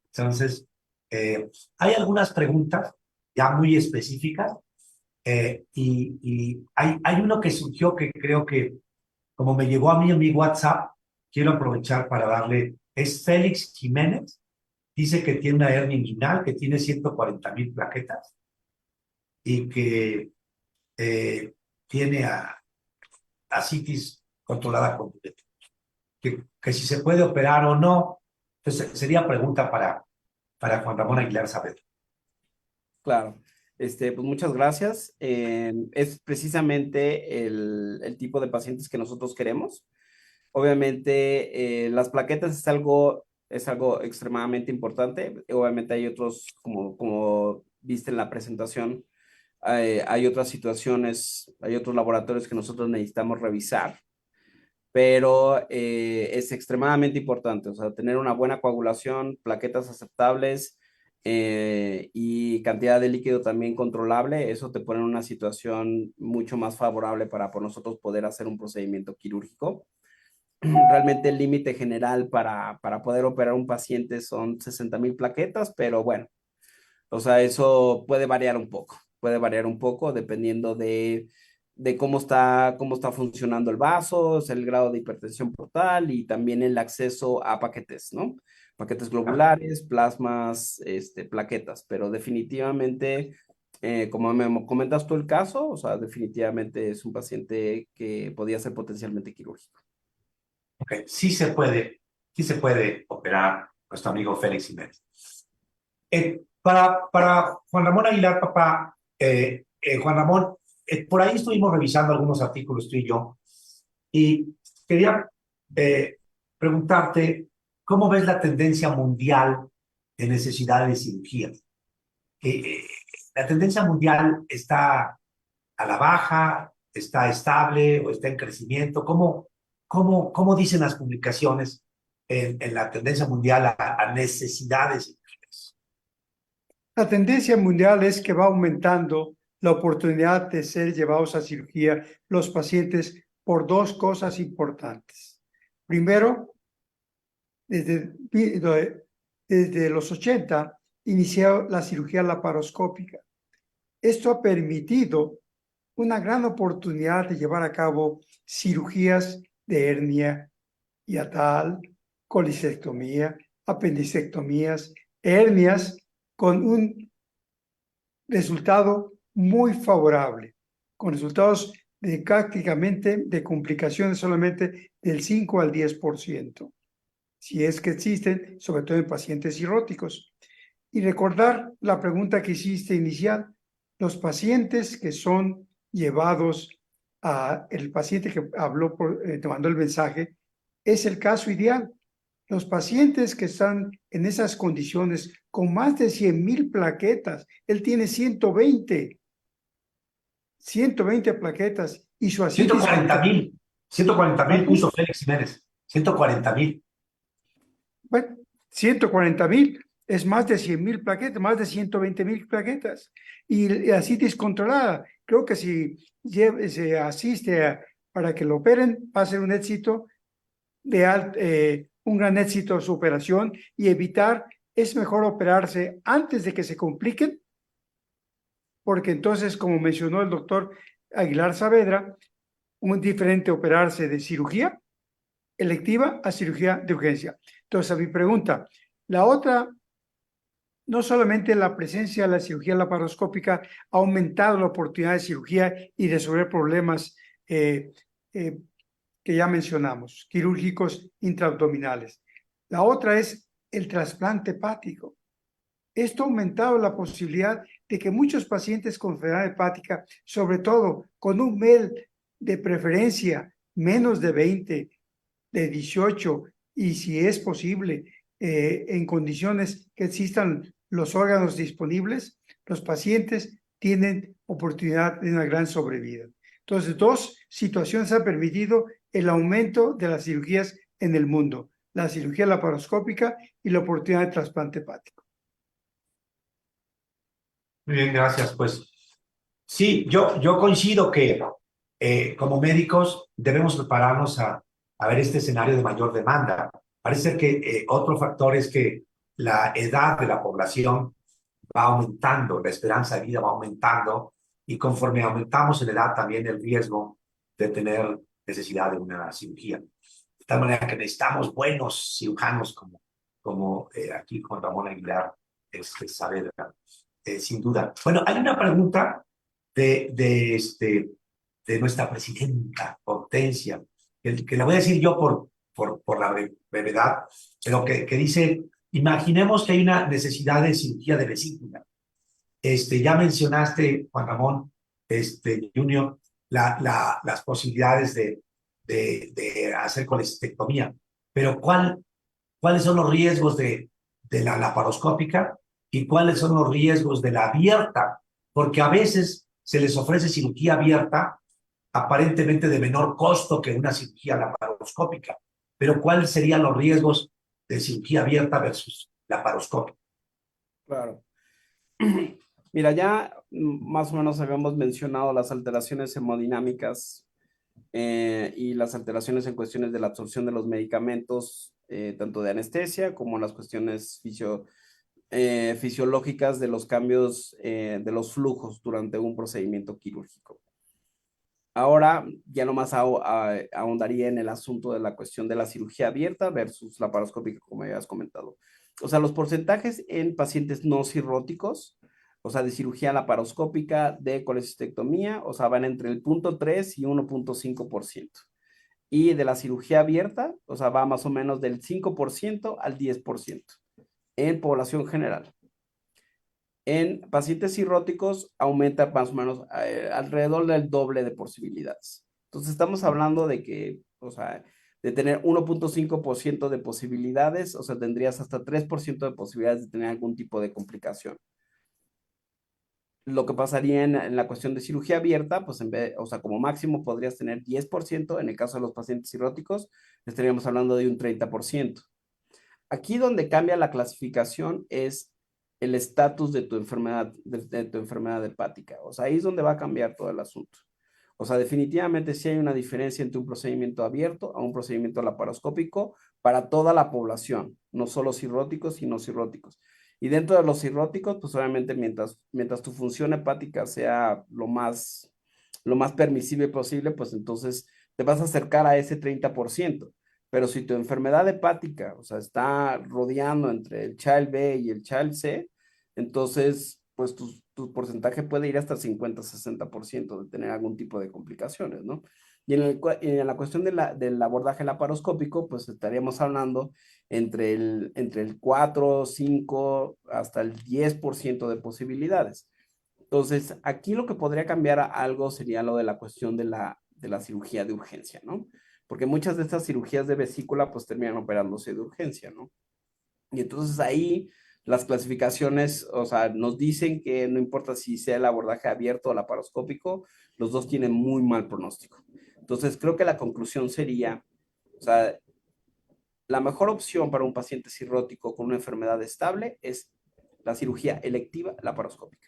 Entonces, hay algunas preguntas ya muy específicas y hay uno que surgió que creo que, como me llegó a mí en mi WhatsApp, quiero aprovechar para darle, es Félix Jiménez, dice que tiene una hernia inguinal, que tiene 140,000 plaquetas y que tiene a citis controlada completa. Que si se puede operar o no. Entonces, sería pregunta para Juan Ramón Aguilar Saavedra. Claro. Pues muchas gracias. Es precisamente el tipo de pacientes que nosotros queremos. Obviamente, las plaquetas es algo extremadamente importante. Obviamente hay otros, como viste en la presentación, hay otras situaciones, hay otros laboratorios que nosotros necesitamos revisar, pero es extremadamente importante, o sea, tener una buena coagulación, plaquetas aceptables y cantidad de líquido también controlable. Eso te pone en una situación mucho más favorable para por nosotros poder hacer un procedimiento quirúrgico. Realmente el límite general para poder operar un paciente son 60,000 plaquetas, pero bueno, o sea, eso puede variar un poco dependiendo de cómo está funcionando el vaso, es el grado de hipertensión portal y también el acceso a paquetes, ¿no? Paquetes globulares, plasmas, plaquetas, pero definitivamente, como me comentas tú el caso, o sea, definitivamente es un paciente que podía ser potencialmente quirúrgico. Okay. Sí se puede operar nuestro amigo Félix Jiménez. Para Juan Ramón Aguilar, papá, Juan Ramón, por ahí estuvimos revisando algunos artículos tú y yo, y quería preguntarte, ¿cómo ves la tendencia mundial de necesidad de cirugía? Eh, ¿La tendencia mundial está a la baja, está estable o está en crecimiento? ¿Cómo dicen las publicaciones en la tendencia mundial a necesidades? La tendencia mundial es que va aumentando la oportunidad de ser llevados a cirugía los pacientes por dos cosas importantes. Primero, desde los 80 inició la cirugía laparoscópica. Esto ha permitido una gran oportunidad de llevar a cabo cirugías de hernia hiatal, colicectomía, apendicectomías, hernias, con un resultado muy favorable, con resultados de prácticamente de complicaciones solamente del 5 al 10%, si es que existen, sobre todo en pacientes cirróticos. Y recordar la pregunta que hiciste inicial, los pacientes que son llevados el paciente que habló, te mandó el mensaje, es el caso ideal. Los pacientes que están en esas condiciones con más de 100,000 plaquetas, él tiene 120 plaquetas y su ascitis 140,000, 140,000 puso Félix Jiménez, 140,000. Bueno, 140,000 es más de 100,000 plaquetas, más de 120,000 plaquetas. Y la ascitis controlada, creo que si se asiste para que lo operen, va a ser un éxito un gran éxito su operación y evitar, es mejor operarse antes de que se compliquen, porque entonces, como mencionó el doctor Aguilar Saavedra, un diferente operarse de cirugía electiva a cirugía de urgencia. Entonces, a mi pregunta, la otra, no solamente la presencia de la cirugía laparoscópica ha aumentado la oportunidad de cirugía y de resolver problemas que ya mencionamos, quirúrgicos intraabdominales. La otra es el trasplante hepático. Esto ha aumentado la posibilidad de que muchos pacientes con enfermedad hepática, sobre todo con un MEL de preferencia menos de 20, de 18, y si es posible, en condiciones que existan los órganos disponibles, los pacientes tienen oportunidad de una gran sobrevida. Entonces, dos situaciones han permitido el aumento de las cirugías en el mundo, la cirugía laparoscópica y la oportunidad de trasplante hepático. Muy bien, gracias. Pues sí, yo coincido que como médicos debemos prepararnos a ver este escenario de mayor demanda. Parece ser que otro factor es que la edad de la población va aumentando, la esperanza de vida va aumentando y conforme aumentamos en edad también el riesgo de tener necesidad de una cirugía. De tal manera que necesitamos buenos cirujanos como aquí Juan Ramón Aguilar Saavedra, sin duda. Bueno, hay una pregunta de nuestra presidenta Hortensia, que la voy a decir yo por la brevedad, pero que dice, imaginemos que hay una necesidad de cirugía de vesícula. Ya mencionaste, Juan Ramón, Junior, las posibilidades de hacer colecistectomía, pero ¿cuáles son los riesgos de la laparoscópica y cuáles son los riesgos de la abierta? Porque a veces se les ofrece cirugía abierta aparentemente de menor costo que una cirugía laparoscópica, pero ¿cuáles serían los riesgos de cirugía abierta versus laparoscópica? Claro. Mira, ya más o menos habíamos mencionado las alteraciones hemodinámicas y las alteraciones en cuestiones de la absorción de los medicamentos, tanto de anestesia como las cuestiones fisiológicas de los cambios de los flujos durante un procedimiento quirúrgico. Ahora ya nomás ahondaría en el asunto de la cuestión de la cirugía abierta versus laparoscópica, como habías comentado. O sea, los porcentajes en pacientes no cirróticos, o sea, de cirugía laparoscópica, de colecistectomía, o sea, van entre el 0.3 y 1.5%. Y de la cirugía abierta, o sea, va más o menos del 5% al 10% en población general. En pacientes cirróticos aumenta más o menos alrededor del doble de posibilidades. Entonces estamos hablando de que, o sea, de tener 1.5% de posibilidades, o sea, tendrías hasta 3% de posibilidades de tener algún tipo de complicación. Lo que pasaría en la cuestión de cirugía abierta, pues o sea, como máximo podrías tener 10%, en el caso de los pacientes cirróticos, estaríamos hablando de un 30%. Aquí donde cambia la clasificación es el estatus de tu enfermedad, de tu enfermedad hepática. O sea, ahí es donde va a cambiar todo el asunto. O sea, definitivamente sí hay una diferencia entre un procedimiento abierto a un procedimiento laparoscópico para toda la población, no solo cirróticos y no cirróticos. Y dentro de los cirróticos, pues obviamente mientras tu función hepática sea lo más permisible posible, pues entonces te vas a acercar a ese 30%. Pero si tu enfermedad hepática, o sea, está rodeando entre el Child B y el Child C, entonces, pues tu porcentaje puede ir hasta el 50-60% de tener algún tipo de complicaciones, ¿no? Y en la cuestión del abordaje laparoscópico, pues estaríamos hablando entre el 4, 5, hasta el 10% de posibilidades. Entonces, aquí lo que podría cambiar algo sería lo de la cuestión de la cirugía de urgencia, ¿no? Porque muchas de estas cirugías de vesícula pues terminan operándose de urgencia, ¿no? Y entonces ahí las clasificaciones, o sea, nos dicen que no importa si sea el abordaje abierto o laparoscópico, los dos tienen muy mal pronóstico. Entonces creo que la conclusión sería, o sea, la mejor opción para un paciente cirrótico con una enfermedad estable es la cirugía electiva laparoscópica.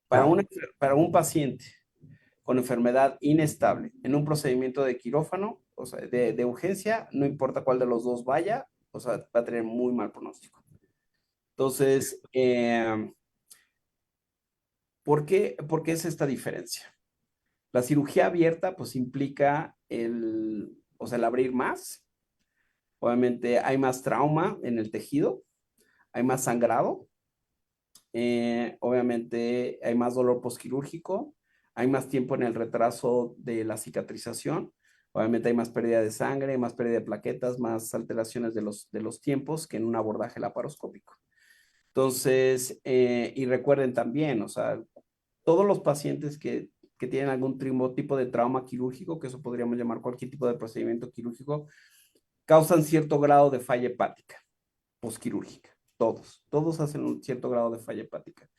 Para un paciente con enfermedad inestable en un procedimiento de quirófano, o sea, de urgencia, no importa cuál de los dos vaya, o sea, va a tener muy mal pronóstico. Entonces, ¿por qué es esta diferencia? La cirugía abierta, pues implica o sea, el abrir más. Obviamente hay más trauma en el tejido, hay más sangrado, obviamente hay más dolor posquirúrgico, hay más tiempo en el retraso de la cicatrización, obviamente hay más pérdida de sangre, más pérdida de plaquetas, más alteraciones de los tiempos que en un abordaje laparoscópico. Entonces, y recuerden también, o sea, todos los pacientes que tienen algún tipo de trauma quirúrgico, que eso podríamos llamar cualquier tipo de procedimiento quirúrgico, causan cierto grado de falla hepática posquirúrgica. Todos hacen un cierto grado de falla hepática.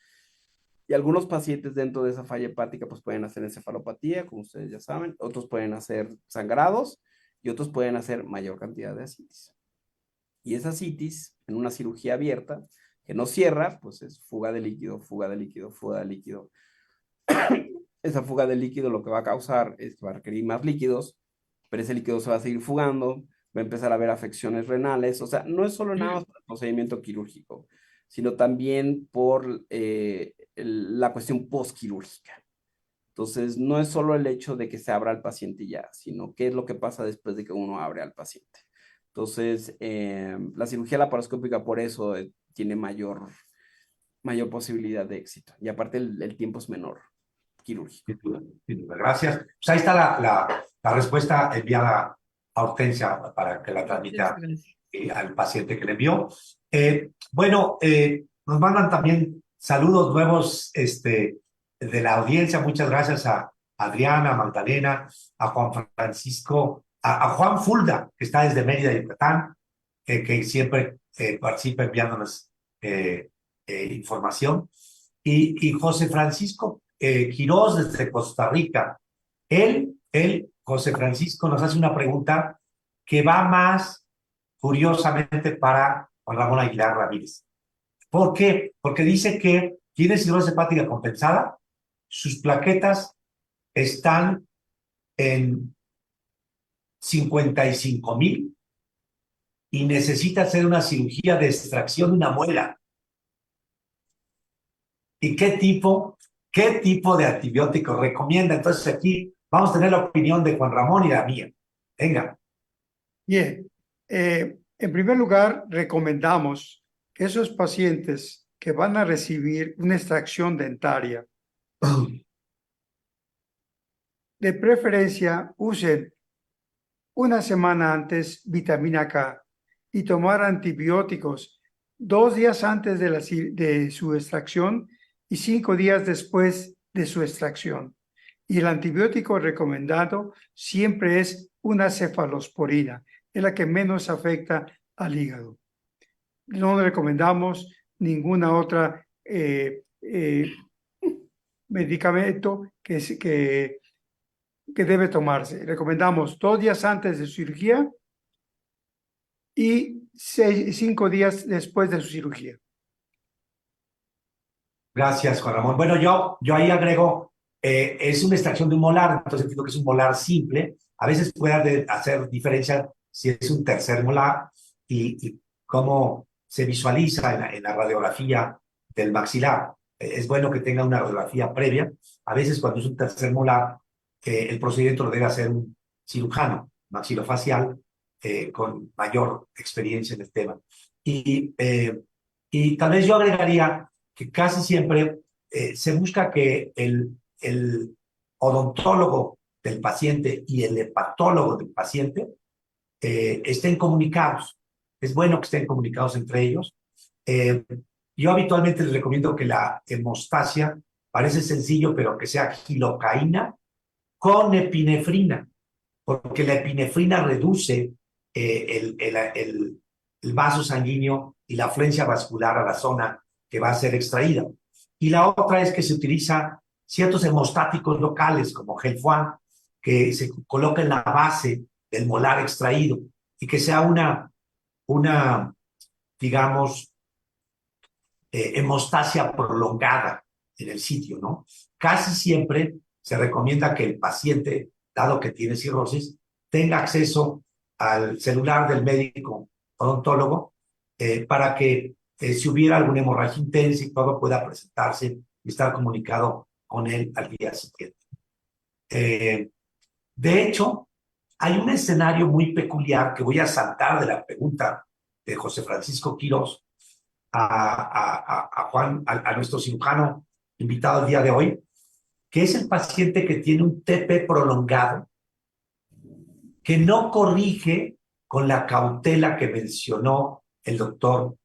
Y algunos pacientes dentro de esa falla hepática pues pueden hacer encefalopatía, como ustedes ya saben, otros pueden hacer sangrados y otros pueden hacer mayor cantidad de ascitis. Y esa ascitis en una cirugía abierta que no cierra, pues es fuga de líquido, fuga de líquido, fuga de líquido. Esa fuga de líquido lo que va a causar es que va a requerir más líquidos, pero ese líquido se va a seguir fugando, va a empezar a haber afecciones renales, o sea, no es solo nada más por el procedimiento quirúrgico, sino también por la cuestión postquirúrgica. Entonces, no es solo el hecho de que se abra al paciente ya, sino qué es lo que pasa después de que uno abre al paciente. Entonces, la cirugía laparoscópica por eso tiene mayor posibilidad de éxito. Y aparte el tiempo es menor, quirúrgico. Sin duda, sin duda. Gracias. Pues ahí está la respuesta enviada a Hortensia para que la transmita al paciente que le envió. Bueno, nos mandan también saludos nuevos de la audiencia. Muchas gracias a Adriana, a Magdalena, a Juan Francisco, a Juan Fulda, que está desde Mérida, Yucatán, que siempre participa enviándonos información. Y José Francisco Quirós desde Costa Rica. José Francisco, nos hace una pregunta que va más curiosamente para Juan Ramón Aguilar Ramírez. ¿Por qué? Porque dice que tiene cirrosis hepática compensada, sus plaquetas están en 55,000 y necesita hacer una cirugía de extracción de una muela. ¿Y qué tipo de antibiótico recomienda? Entonces aquí vamos a tener la opinión de Juan Ramón y la mía. Venga. Bien, en primer lugar, recomendamos que esos pacientes que van a recibir una extracción dentaria, de preferencia usen una semana antes vitamina K y tomar antibióticos 2 días antes de su extracción y 5 días después de su extracción. Y el antibiótico recomendado siempre es una cefalosporina, es la que menos afecta al hígado. No recomendamos ninguna otra medicamento que debe tomarse. Recomendamos 2 días antes de su cirugía y 5 días después de su cirugía. Gracias, Juan Ramón. Bueno, yo ahí agrego, es una extracción de un molar, entonces entiendo que es un molar simple. A veces puede hacer diferencia si es un tercer molar y cómo se visualiza en la radiografía del maxilar. Es bueno que tenga una radiografía previa. A veces cuando es un tercer molar, el procedimiento lo debe hacer un cirujano maxilofacial con mayor experiencia en el tema. Y tal vez yo agregaría que casi siempre se busca que el odontólogo del paciente y el hepatólogo del paciente estén comunicados. Es bueno que estén comunicados entre ellos. Eh, yo habitualmente les recomiendo que la hemostasia, parece sencillo, pero que sea gilocaína con epinefrina, porque la epinefrina reduce el vaso sanguíneo y la afluencia vascular a la zona que va a ser extraída. Y la otra es que se utiliza ciertos hemostáticos locales como Gelfuan, que se coloca en la base del molar extraído y que sea una digamos, hemostasia prolongada en el sitio, ¿no? Casi siempre se recomienda que el paciente, dado que tiene cirrosis, tenga acceso al celular del médico odontólogo para que si hubiera alguna hemorragia intensa y todo pueda presentarse y estar comunicado con él al día siguiente. De hecho, hay un escenario muy peculiar que voy a saltar de la pregunta de José Francisco Quirós a Juan, a nuestro cirujano invitado el día de hoy, que es el paciente que tiene un TP prolongado, que no corrige con la cautela que mencionó el doctor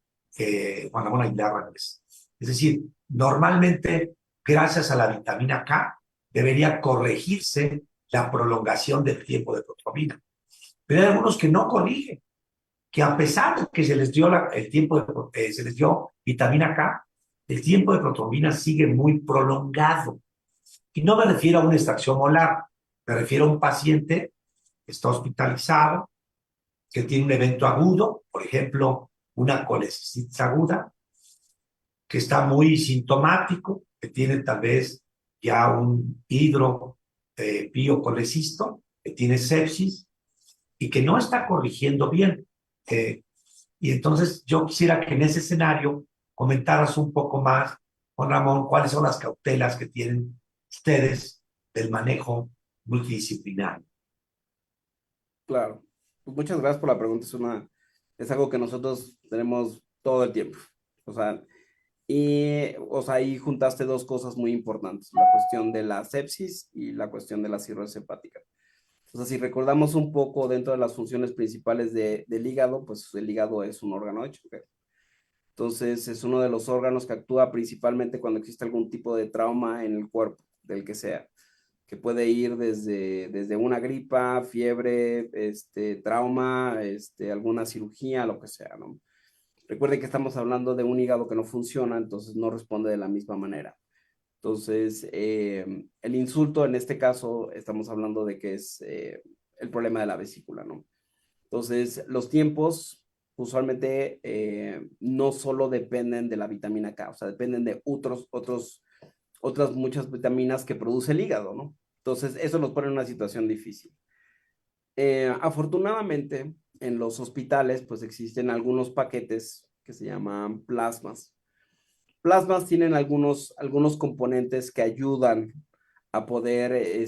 Juan Ramón Aguilar Ramírez. Es decir, normalmente, gracias a la vitamina K, debería corregirse la prolongación del tiempo de protrombina. Pero hay algunos que no corrigen, que a pesar de que se les dio se les dio vitamina K, el tiempo de protrombina sigue muy prolongado. Y no me refiero a una extracción molar, me refiero a un paciente que está hospitalizado, que tiene un evento agudo, por ejemplo, una colecistitis aguda, que está muy sintomático, que tiene tal vez ya un hidropiocolecisto, que tiene sepsis y que no está corrigiendo bien. Y entonces yo quisiera que en ese escenario comentaras un poco más, Juan Ramón, cuáles son las cautelas que tienen ustedes del manejo multidisciplinario. Claro. Pues muchas gracias por la pregunta. Es algo que nosotros tenemos todo el tiempo. O sea, ahí juntaste dos cosas muy importantes, la cuestión de la sepsis y la cuestión de la cirrosis hepática. O sea, si recordamos un poco dentro de las funciones principales del hígado, pues el hígado es un órgano de choque. Entonces, es uno de los órganos que actúa principalmente cuando existe algún tipo de trauma en el cuerpo, del que sea, que puede ir desde una gripa, fiebre, trauma, alguna cirugía, lo que sea, ¿no? Recuerden que estamos hablando de un hígado que no funciona, entonces no responde de la misma manera. Entonces, el insulto en este caso, estamos hablando de que es el problema de la vesícula, ¿no? Entonces, los tiempos usualmente no solo dependen de la vitamina K, o sea, dependen de otras muchas vitaminas que produce el hígado, ¿no? Entonces, eso nos pone en una situación difícil. Afortunadamente, en los hospitales, pues existen algunos paquetes que se llaman plasmas. Plasmas tienen algunos componentes que ayudan a poder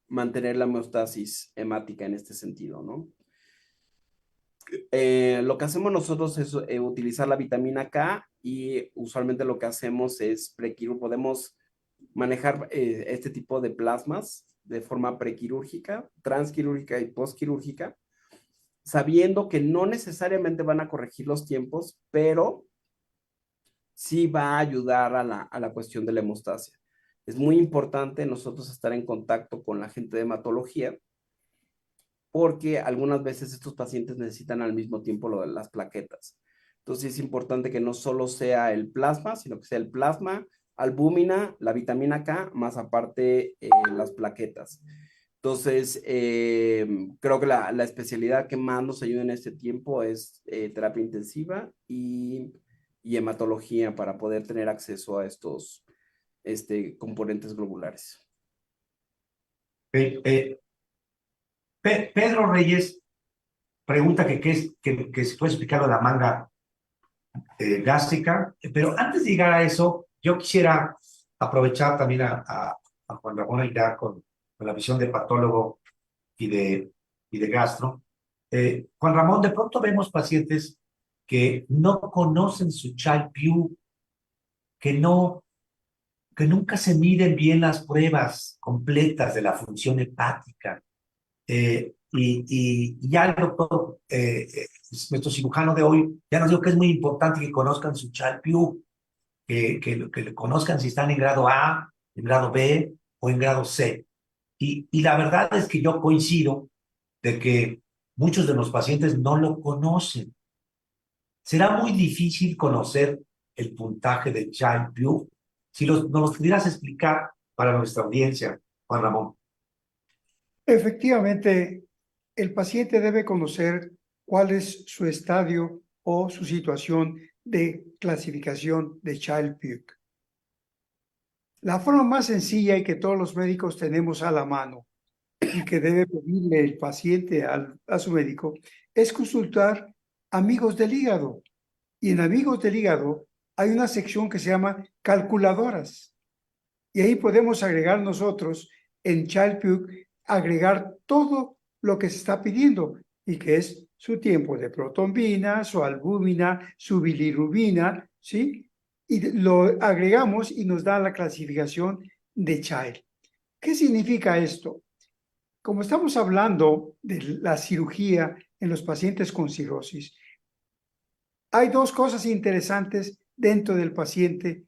mantener la homeostasis hemática en este sentido, ¿no? Lo que hacemos nosotros es utilizar la vitamina K y usualmente lo que hacemos es podemos manejar este tipo de plasmas de forma prequirúrgica, transquirúrgica y postquirúrgica sabiendo que no necesariamente van a corregir los tiempos, pero sí va a ayudar a la cuestión de la hemostasia. Es muy importante nosotros estar en contacto con la gente de hematología, porque algunas veces estos pacientes necesitan al mismo tiempo lo de las plaquetas. Entonces es importante que no solo sea el plasma, sino que sea el plasma, albúmina, la vitamina K, más aparte las plaquetas. Entonces, creo que la especialidad que más nos ayuda en este tiempo es terapia intensiva y hematología para poder tener acceso a estos componentes globulares. Pedro Reyes pregunta que si puede explicar lo de la manga gástrica, pero antes de llegar a eso, yo quisiera aprovechar también a Juan Ramón Aguilar con la visión de patólogo y de gastro. Juan Ramón, de pronto vemos pacientes que no conocen su Child-Pugh, que no, que nunca se miden bien las pruebas completas de la función hepática. Y ya el doctor, nuestro cirujano de hoy, ya nos dijo que es muy importante que conozcan su Child-Pugh, que le conozcan si están en grado A, en grado B o en grado C. Y la verdad es que yo coincido de que muchos de los pacientes no lo conocen. Será muy difícil conocer el puntaje de Child-Pugh. Si nos los pudieras explicar para nuestra audiencia, Juan Ramón. Efectivamente, el paciente debe conocer cuál es su estadio o su situación de clasificación de Child-Pugh. La forma más sencilla y que todos los médicos tenemos a la mano y que debe pedirle el paciente a su médico es consultar amigos del hígado. Y en amigos del hígado hay una sección que se llama calculadoras. Y ahí podemos agregar nosotros en Child-Pugh, agregar todo lo que se está pidiendo y que es su tiempo de protombina, su albúmina, su bilirrubina, ¿sí? Y lo agregamos y nos da la clasificación de Child. ¿Qué significa esto? Como estamos hablando de la cirugía en los pacientes con cirrosis, hay dos cosas interesantes dentro del paciente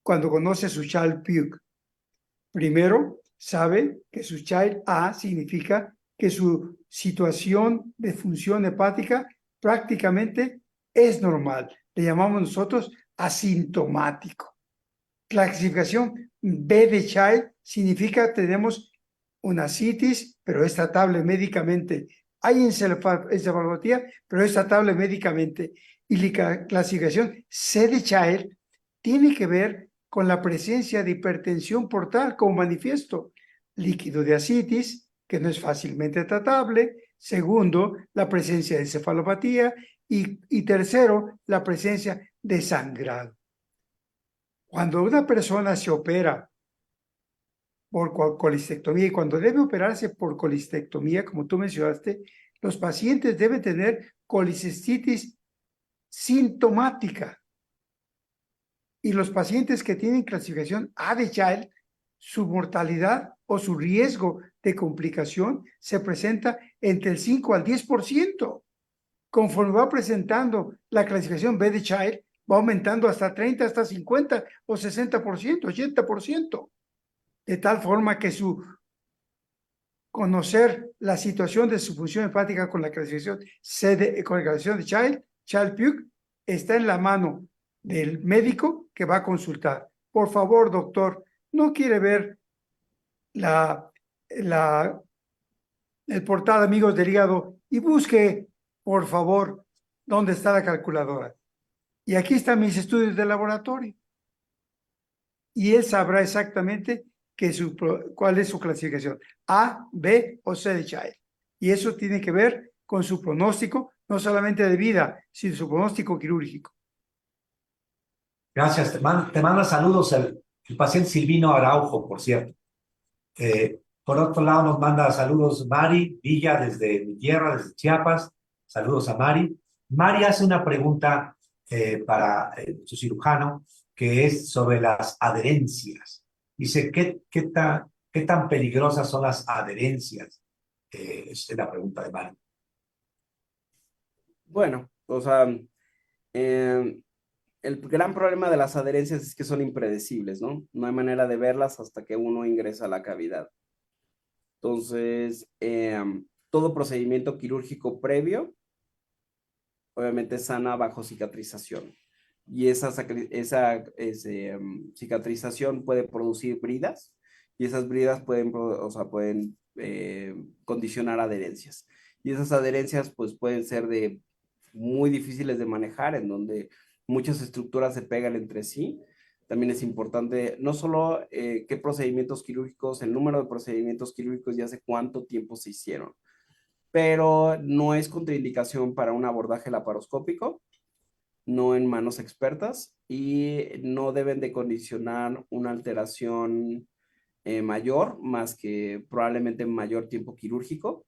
cuando conoce su Child-Pugh. Primero, sabe que su Child A significa que su situación de función hepática prácticamente es normal. Le llamamos nosotros asintomático. Clasificación B de Child significa tenemos una citis, pero es tratable médicamente. Hay encefalopatía, pero es tratable médicamente. Y la clasificación C de Child tiene que ver con la presencia de hipertensión portal como manifiesto. Líquido de ascitis, que no es fácilmente tratable. Segundo, la presencia de encefalopatía. Y tercero, la presencia de sangrado. Cuando una persona se opera por colistectomía y cuando debe operarse por colistectomía, como tú mencionaste, los pacientes deben tener colicistitis sintomática. Y los pacientes que tienen clasificación A de Child, su mortalidad o su riesgo de complicación se presenta entre el 5 al 10%. Conforme va presentando la clasificación B de Child, va aumentando hasta 30, hasta 50 o 60%, 80%. De tal forma que conocer la situación de su función hepática con la clasificación con la clasificación de Child-Pugh, está en la mano del médico que va a consultar. Por favor, doctor, ¿no quiere ver el portal Amigos del Hígado y busque, por favor, dónde está la calculadora? Y aquí están mis estudios de laboratorio. Y él sabrá exactamente cuál es su clasificación, A, B o C de Child. Y eso tiene que ver con su pronóstico, no solamente de vida, sino su pronóstico quirúrgico. Gracias. Te manda saludos el paciente Silvino Araujo, por cierto. Por otro lado, nos manda saludos Mari Villa desde mi tierra, desde Chiapas. Saludos a Mari. Mari hace una pregunta para su cirujano, que es sobre las adherencias. Dice, ¿qué tan peligrosas son las adherencias? Es la pregunta de Mari. Bueno, o sea, eh, el gran problema de las adherencias es que son impredecibles, ¿no? No hay manera de verlas hasta que uno ingresa a la cavidad. Entonces, todo procedimiento quirúrgico previo, obviamente sana bajo cicatrización. Y cicatrización puede producir bridas y esas bridas pueden condicionar adherencias. Y esas adherencias pues pueden ser muy difíciles de manejar, en donde muchas estructuras se pegan entre sí. También es importante no solo qué procedimientos quirúrgicos, el número de procedimientos quirúrgicos y hace cuánto tiempo se hicieron, pero no es contraindicación para un abordaje laparoscópico, no en manos expertas, y no deben de condicionar una alteración mayor, más que probablemente mayor tiempo quirúrgico,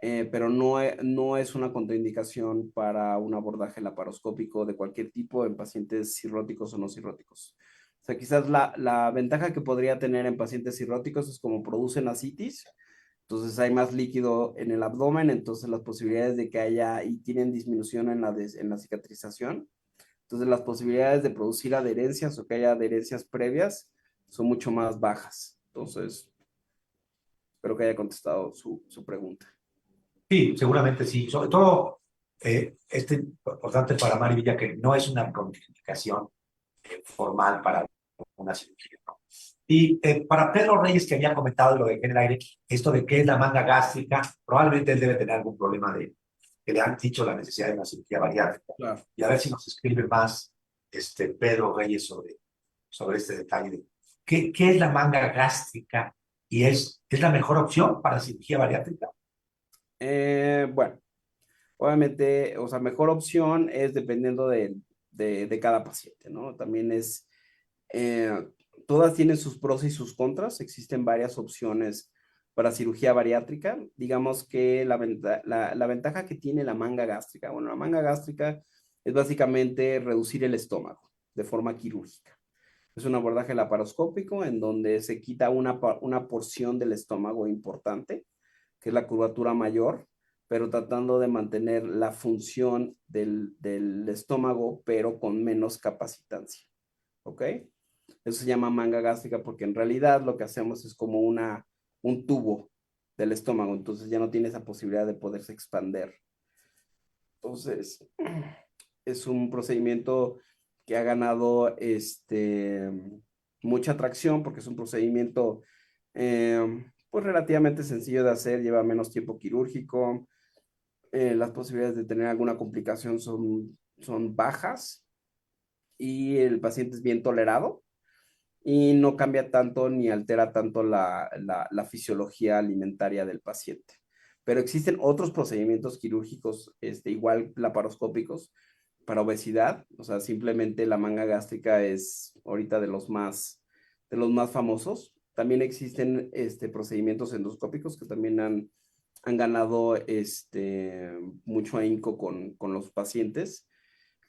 pero no es una contraindicación para un abordaje laparoscópico de cualquier tipo en pacientes cirróticos o no cirróticos. O sea, quizás la ventaja que podría tener en pacientes cirróticos es como producen ascitis, entonces hay más líquido en el abdomen, entonces las posibilidades de que haya y tienen disminución en la cicatrización, entonces las posibilidades de producir adherencias o que haya adherencias previas son mucho más bajas. Entonces, espero que haya contestado su pregunta. Sí, seguramente sí. Sobre todo, importante para Mari Villa, que no es una contraindicación formal para una cirugía, ¿no? Y para Pedro Reyes, que había comentado, lo dejé en el aire, esto de qué es la manga gástrica, probablemente él debe tener algún problema que le han dicho la necesidad de una cirugía bariátrica. Claro. Y a ver si nos escribe más Pedro Reyes sobre este detalle de qué es la manga gástrica y es la mejor opción para cirugía bariátrica. Bueno, obviamente, o sea, mejor opción es dependiendo de cada paciente, ¿no? También eh, todas tienen sus pros y sus contras, existen varias opciones para cirugía bariátrica. Digamos que la ventaja que tiene la manga gástrica, bueno, la manga gástrica es básicamente reducir el estómago de forma quirúrgica. Es un abordaje laparoscópico en donde se quita una porción del estómago importante, que es la curvatura mayor, pero tratando de mantener la función del estómago, pero con menos capacitancia. ¿Ok? Eso se llama manga gástrica porque en realidad lo que hacemos es como un tubo del estómago, entonces ya no tiene esa posibilidad de poderse expander. Entonces, es un procedimiento que ha ganado mucha atracción porque es un procedimiento pues relativamente sencillo de hacer, lleva menos tiempo quirúrgico, las posibilidades de tener alguna complicación son bajas y el paciente es bien tolerado y no cambia tanto ni altera tanto la fisiología alimentaria del paciente. Pero existen otros procedimientos quirúrgicos, igual laparoscópicos, para obesidad, o sea, simplemente la manga gástrica es ahorita de los más famosos. También existen procedimientos endoscópicos que también han ganado mucho ahínco con los pacientes.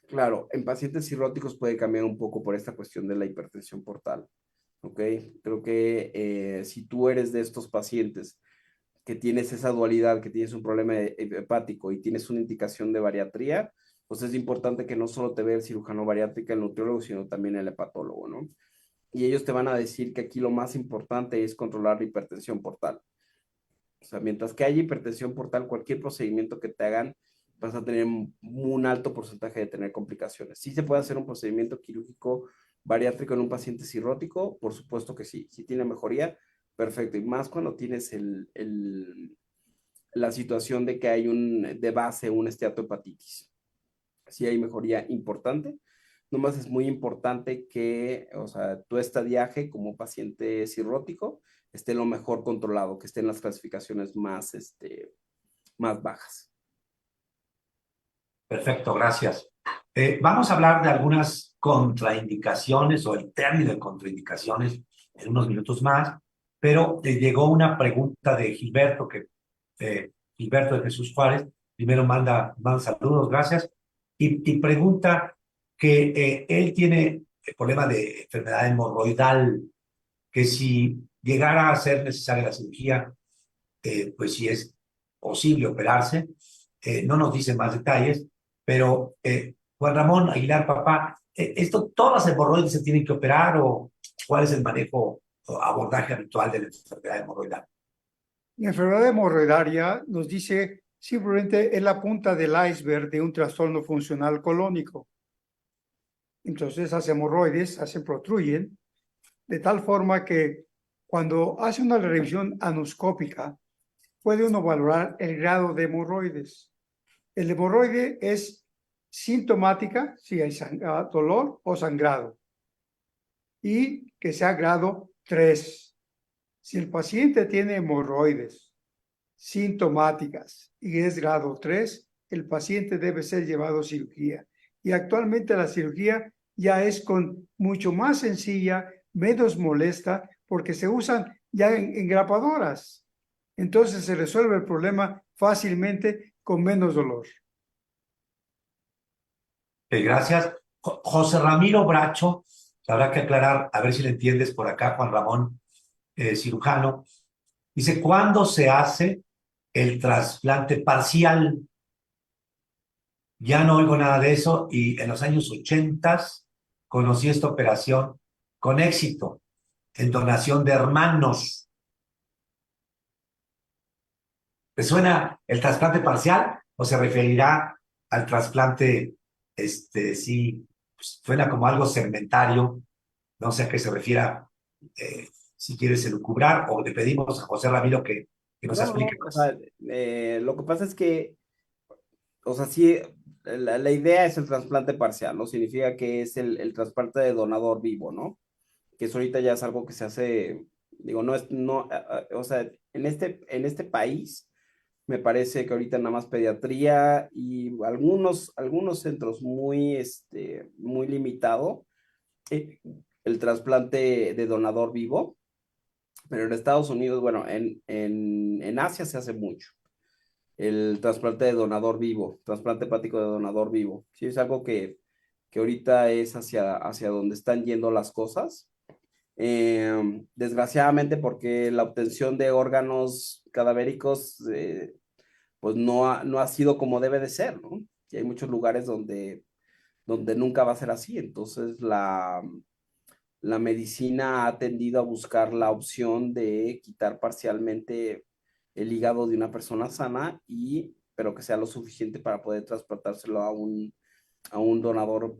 Claro, en pacientes cirróticos puede cambiar un poco por esta cuestión de la hipertensión portal. ¿Ok? Creo que si tú eres de estos pacientes que tienes esa dualidad, que tienes un problema hepático y tienes una indicación de bariatría, pues es importante que no solo te vea el cirujano bariátrico, el nutriólogo, sino también el hepatólogo, ¿no? Y ellos te van a decir que aquí lo más importante es controlar la hipertensión portal. O sea, mientras que haya hipertensión portal, cualquier procedimiento que te hagan, vas a tener un alto porcentaje de tener complicaciones. ¿Sí se puede hacer un procedimiento quirúrgico bariátrico en un paciente cirrótico? Por supuesto que sí. Si tiene mejoría, perfecto. Y más cuando tienes la situación de que hay de base un esteatohepatitis. Sí hay mejoría importante. Nomás es muy importante que, o sea, tu estadiaje como paciente cirrótico esté lo mejor controlado, que esté en las clasificaciones más bajas. Perfecto, gracias. Vamos a hablar de algunas contraindicaciones o el término de contraindicaciones en unos minutos más, pero llegó una pregunta de Gilberto, Gilberto de Jesús Juárez, primero manda saludos, gracias, y pregunta que él tiene el problema de enfermedad hemorroidal, que si llegara a ser necesaria la cirugía, pues si es posible operarse, no nos dice más detalles, Pero, Juan Ramón Aguilar, papá, ¿todas las hemorroides se tienen que operar o cuál es el manejo o abordaje habitual de la enfermedad hemorroidal? La enfermedad hemorroidaria nos dice simplemente es la punta del iceberg de un trastorno funcional colónico. Entonces, esas hemorroides se protruyen de tal forma que cuando hace una revisión anoscópica, puede uno valorar el grado de hemorroides. El hemorroide es sintomática, si hay dolor o sangrado, y que sea grado 3. Si el paciente tiene hemorroides sintomáticas y es grado 3, el paciente debe ser llevado a cirugía. Y actualmente la cirugía ya es mucho más sencilla, menos molesta, porque se usan ya engrapadoras. Entonces se resuelve el problema fácilmente con menos dolor. Gracias. José Ramiro Bracho, habrá que aclarar, a ver si le entiendes por acá, Juan Ramón, cirujano. Dice, ¿cuándo se hace el trasplante parcial? Ya no oigo nada de eso y en los años 80 conocí esta operación con éxito en donación de hermanos. ¿Te suena el trasplante parcial o se referirá al trasplante, sí, pues, suena como algo segmentario, no sé a qué se refiera, si quieres elucubrar o le pedimos a José Ramiro que nos No, explique no, o más. sea, lo que pasa es que, o sea, sí, la idea es el trasplante parcial, ¿no? Significa que es el trasplante de donador vivo, ¿no? Que eso ahorita ya es algo que se hace, digo, no es, no, o sea, en este país, me parece que ahorita nada más pediatría y algunos centros muy, muy limitado, eh, el trasplante de donador vivo, pero en Estados Unidos, bueno, en Asia se hace mucho el trasplante de donador vivo, trasplante hepático de donador vivo. Sí, es algo que ahorita es hacia donde están yendo las cosas. Desgraciadamente, porque la obtención de órganos cadavéricos, pues no ha sido como debe de ser, ¿no? Y hay muchos lugares donde nunca va a ser así. Entonces, la medicina ha tendido a buscar la opción de quitar parcialmente el hígado de una persona sana, pero que sea lo suficiente para poder transportárselo a un donador,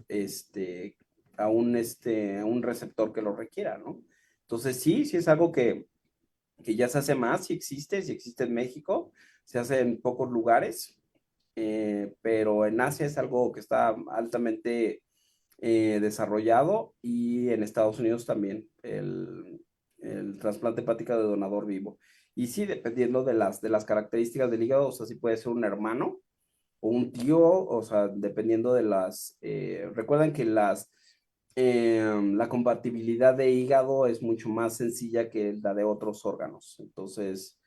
a un receptor que lo requiera, ¿no? Entonces, sí es algo que ya se hace más, sí existe en México, se hace en pocos lugares, pero en Asia es algo que está altamente desarrollado, y en Estados Unidos también el trasplante hepático de donador vivo. Y sí, dependiendo de las características del hígado, o sea, sí puede ser un hermano o un tío, o sea, dependiendo recuerden que la compatibilidad de hígado es mucho más sencilla que la de otros órganos. Entonces,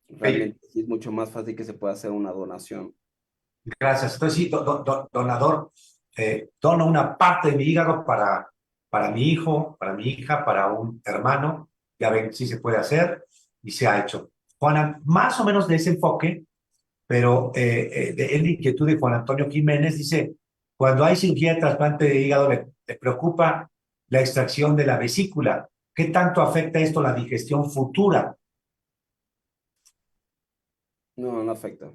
Oye, realmente sí es mucho más fácil que se pueda hacer una donación. gracias. Entonces, sí, donador, dono una parte de mi hígado para mi hijo, para mi hija, para un hermano. Ya ven, sí se puede hacer y se ha hecho. Juana, más o menos de ese enfoque, pero es la inquietud de Juan Antonio Jiménez, dice, cuando hay cirugía de trasplante de hígado, le preocupa la extracción de la vesícula. ¿Qué tanto afecta esto la digestión futura? No, no afecta.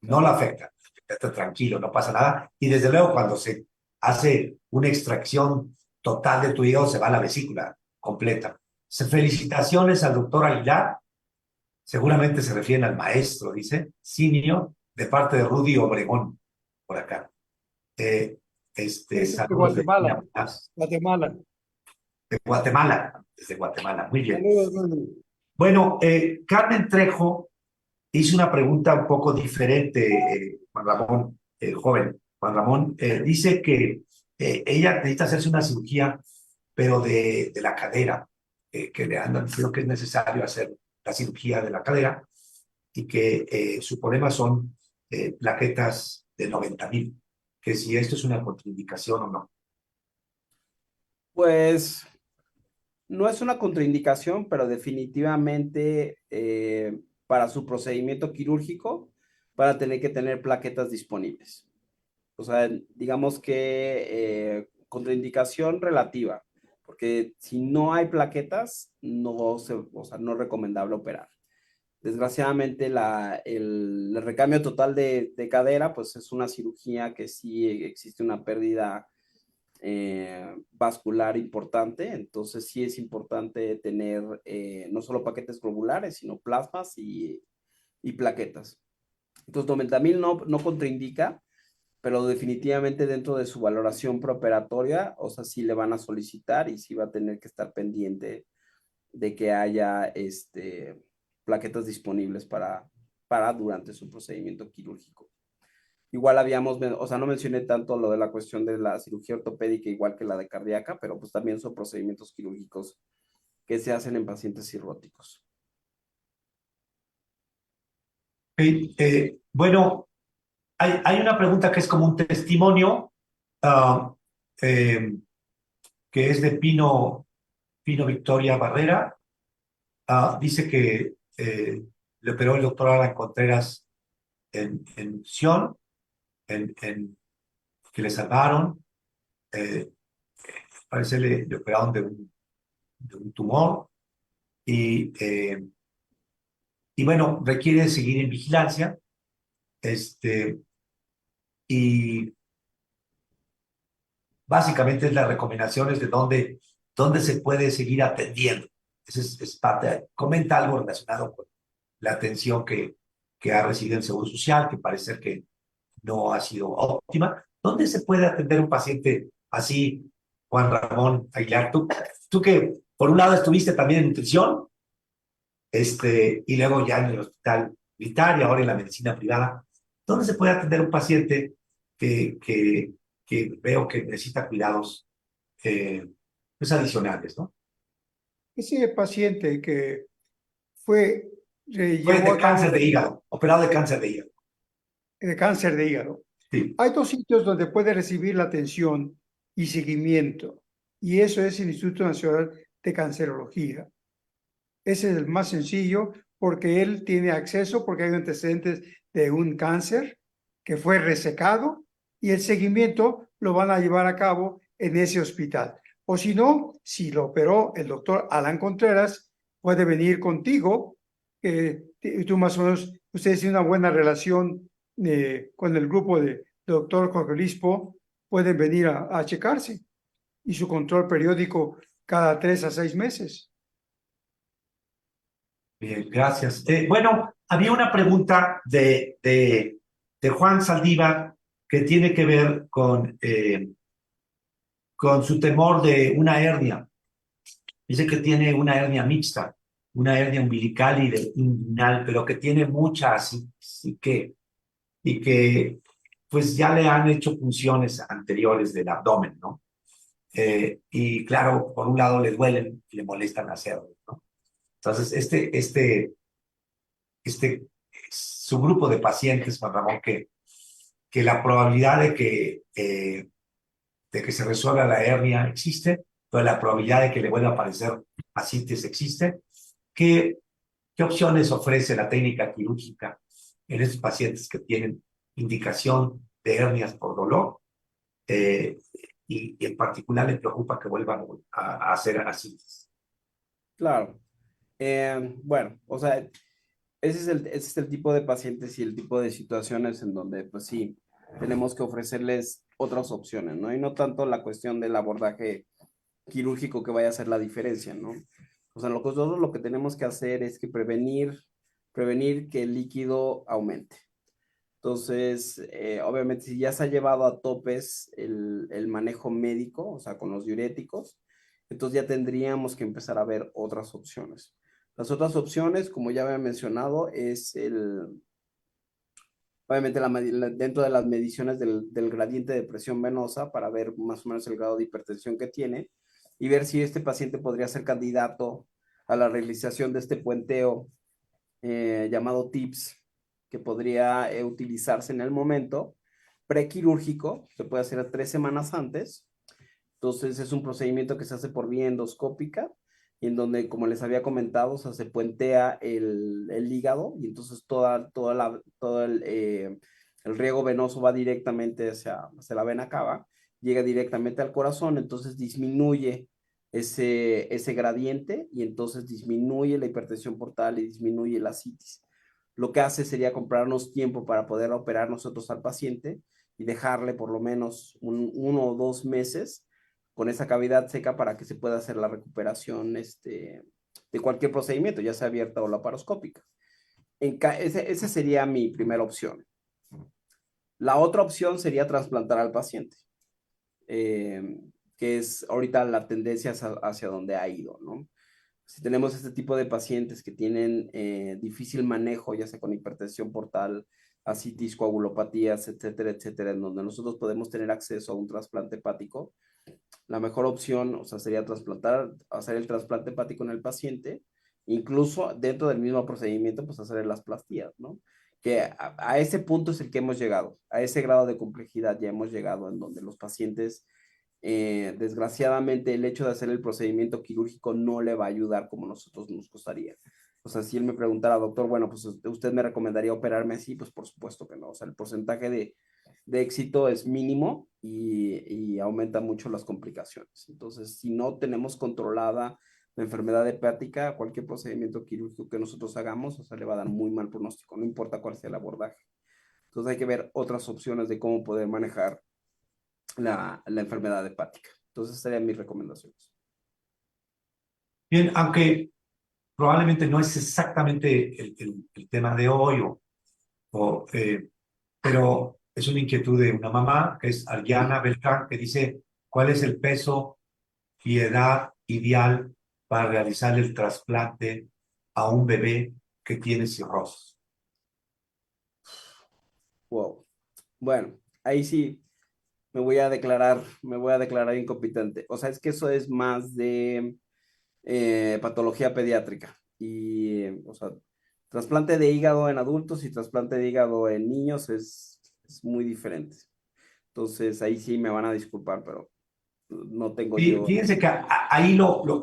No la afecta. Está tranquilo, no pasa nada. Y desde luego, cuando se hace una extracción total de tu hígado, se va a la vesícula completa. Felicitaciones al doctor Aguilar. Seguramente se refieren al maestro, dice, Simio, de parte de Rudy Obregón, por acá. Eh, Es de saludos Guatemala. Guatemala. de Guatemala, desde Guatemala. Muy bien. Saludos, Rudy. Bueno, Carmen Trejo hice una pregunta un poco diferente, Juan Ramón, joven. Juan Ramón dice que ella necesita hacerse una cirugía, pero de la cadera, que le andan diciendo que es necesario hacer la cirugía de la cadera y que su problema son plaquetas de 90,000, que si esto es una contraindicación o no. Pues no es una contraindicación, pero definitivamente para su procedimiento quirúrgico van a tener que tener plaquetas disponibles. O sea, digamos que contraindicación relativa, porque si no hay plaquetas, o sea, no es recomendable operar. Desgraciadamente, el recambio total de cadera, pues es una cirugía que sí existe una pérdida vascular importante, entonces sí es importante tener no solo paquetes globulares, sino plasmas y plaquetas. Entonces, dometamil no contraindica, pero definitivamente dentro de su valoración preoperatoria, o sea, sí le van a solicitar y sí va a tener que estar pendiente de que haya plaquetas disponibles para durante su procedimiento quirúrgico. Igual habíamos, o sea, no mencioné tanto lo de la cuestión de la cirugía ortopédica, igual que la de cardíaca, pero pues también son procedimientos quirúrgicos que se hacen en pacientes cirróticos. Bueno, hay una pregunta que es como un testimonio, ah, eh, que es de Pino Victoria Barrera. Dice que le operó el doctor Alan Contreras en Sion, que le salvaron. Eh, Parece le operaron de un tumor y bueno, requiere seguir en vigilancia. Este, y básicamente es las recomendaciones de dónde se puede seguir atendiendo. Esa es parte. Comenta algo relacionado con la atención que ha recibido el Seguro Social, que parece que no ha sido óptima. ¿Dónde se puede atender un paciente así, Juan Ramón Aguilar? Tú que por un lado estuviste también en nutrición, y luego ya en el hospital militar y ahora en la medicina privada, ¿dónde se puede atender un paciente que, que, que veo que necesita cuidados pues adicionales, ¿no? Ese paciente que fue, Fue llevó de a cabo cáncer de hígado, operado de cáncer de hígado. de cáncer de hígado. Sí. Hay dos sitios donde puede recibir la atención y seguimiento, y eso es el Instituto Nacional de Cancerología. Ese es el más sencillo porque él tiene acceso, porque hay antecedentes de un cáncer que fue resecado y el seguimiento lo van a llevar a cabo en ese hospital. O si no, si lo operó el doctor Alan Contreras, puede venir contigo, tú más o menos, ustedes tienen una buena relación con el grupo de doctor Jorge Lispo, pueden venir a checarse y su control periódico cada 3 a 6 meses. Bien, gracias. Bueno, había una pregunta de Juan Saldívar que tiene que ver con su temor de una hernia. Dice que tiene una hernia mixta, una hernia umbilical y de inguinal, pero que tiene muchas y que pues ya le han hecho funciones anteriores del abdomen, ¿no? Y claro, por un lado le duelen y le molestan hacerlo, ¿no? Entonces, su grupo de pacientes, Juan Ramón, que la probabilidad de que se resuelva la hernia existe, pero la probabilidad de que le vuelva a aparecer ascites existe. ¿Qué, ¿Qué opciones ofrece la técnica quirúrgica en estos pacientes que tienen indicación de hernias por dolor? Y en particular le preocupa que vuelvan a hacer ascites. Claro. Bueno, o sea, ese es el tipo de pacientes y el tipo de situaciones en donde, pues sí, tenemos que ofrecerles otras opciones, ¿no? Y no tanto la cuestión del abordaje quirúrgico que vaya a hacer la diferencia, ¿no? O sea, nosotros lo que tenemos que hacer es que prevenir que el líquido aumente. Entonces, obviamente, si ya se ha llevado a topes el manejo médico, o sea, con los diuréticos, entonces ya tendríamos que empezar a ver otras opciones. Las otras opciones, como ya había mencionado, es obviamente, dentro de las mediciones del gradiente de presión venosa para ver más o menos el grado de hipertensión que tiene y ver si este paciente podría ser candidato a la realización de este puenteo llamado TIPS, que podría utilizarse en el momento prequirúrgico, se puede hacer 3 semanas antes. Entonces es un procedimiento que se hace por vía endoscópica y en donde, como les había comentado, o sea, se puentea el hígado y entonces todo el riego venoso va directamente hacia la vena cava, llega directamente al corazón, entonces disminuye ese gradiente y entonces disminuye la hipertensión portal y disminuye la ascitis. Lo que hace sería comprarnos tiempo para poder operar nosotros al paciente y dejarle por lo menos 1 o 2 meses con esa cavidad seca para que se pueda hacer la recuperación de cualquier procedimiento, ya sea abierta o laparoscópica. Esa sería mi primera opción. La otra opción sería trasplantar al paciente, que es ahorita la tendencia hacia donde ha ido, ¿no? Si tenemos este tipo de pacientes que tienen difícil manejo, ya sea con hipertensión portal, ascitis, coagulopatías, etcétera, etcétera, en donde nosotros podemos tener acceso a un trasplante hepático, la mejor opción, o sea, sería hacer el trasplante hepático en el paciente, incluso dentro del mismo procedimiento, pues hacer las plastías, ¿no? Que a ese punto es el que hemos llegado, a ese grado de complejidad ya hemos llegado en donde los pacientes desgraciadamente el hecho de hacer el procedimiento quirúrgico no le va a ayudar como nosotros nos gustaría. O sea, si él me preguntara, doctor, bueno, pues usted me recomendaría operarme así, pues por supuesto que no. O sea, el porcentaje de éxito es mínimo y aumenta mucho las complicaciones. Entonces, si no tenemos controlada la enfermedad hepática, cualquier procedimiento quirúrgico que nosotros hagamos, o sea, le va a dar muy mal pronóstico, no importa cuál sea el abordaje. Entonces hay que ver otras opciones de cómo poder manejar la enfermedad hepática. Entonces, serían mis recomendaciones. Bien, aunque probablemente no es exactamente el tema de hoy, pero es una inquietud de una mamá, que es Ariana Beltrán, que dice, ¿cuál es el peso y edad ideal para realizar el trasplante a un bebé que tiene cirrosis? Wow. Bueno, ahí sí me voy a declarar incompetente. O sea, es que eso es más de patología pediátrica. Y, o sea, trasplante de hígado en adultos y trasplante de hígado en niños es muy diferente. Entonces, ahí sí me van a disculpar, pero no tengo yo. Fíjense que ahí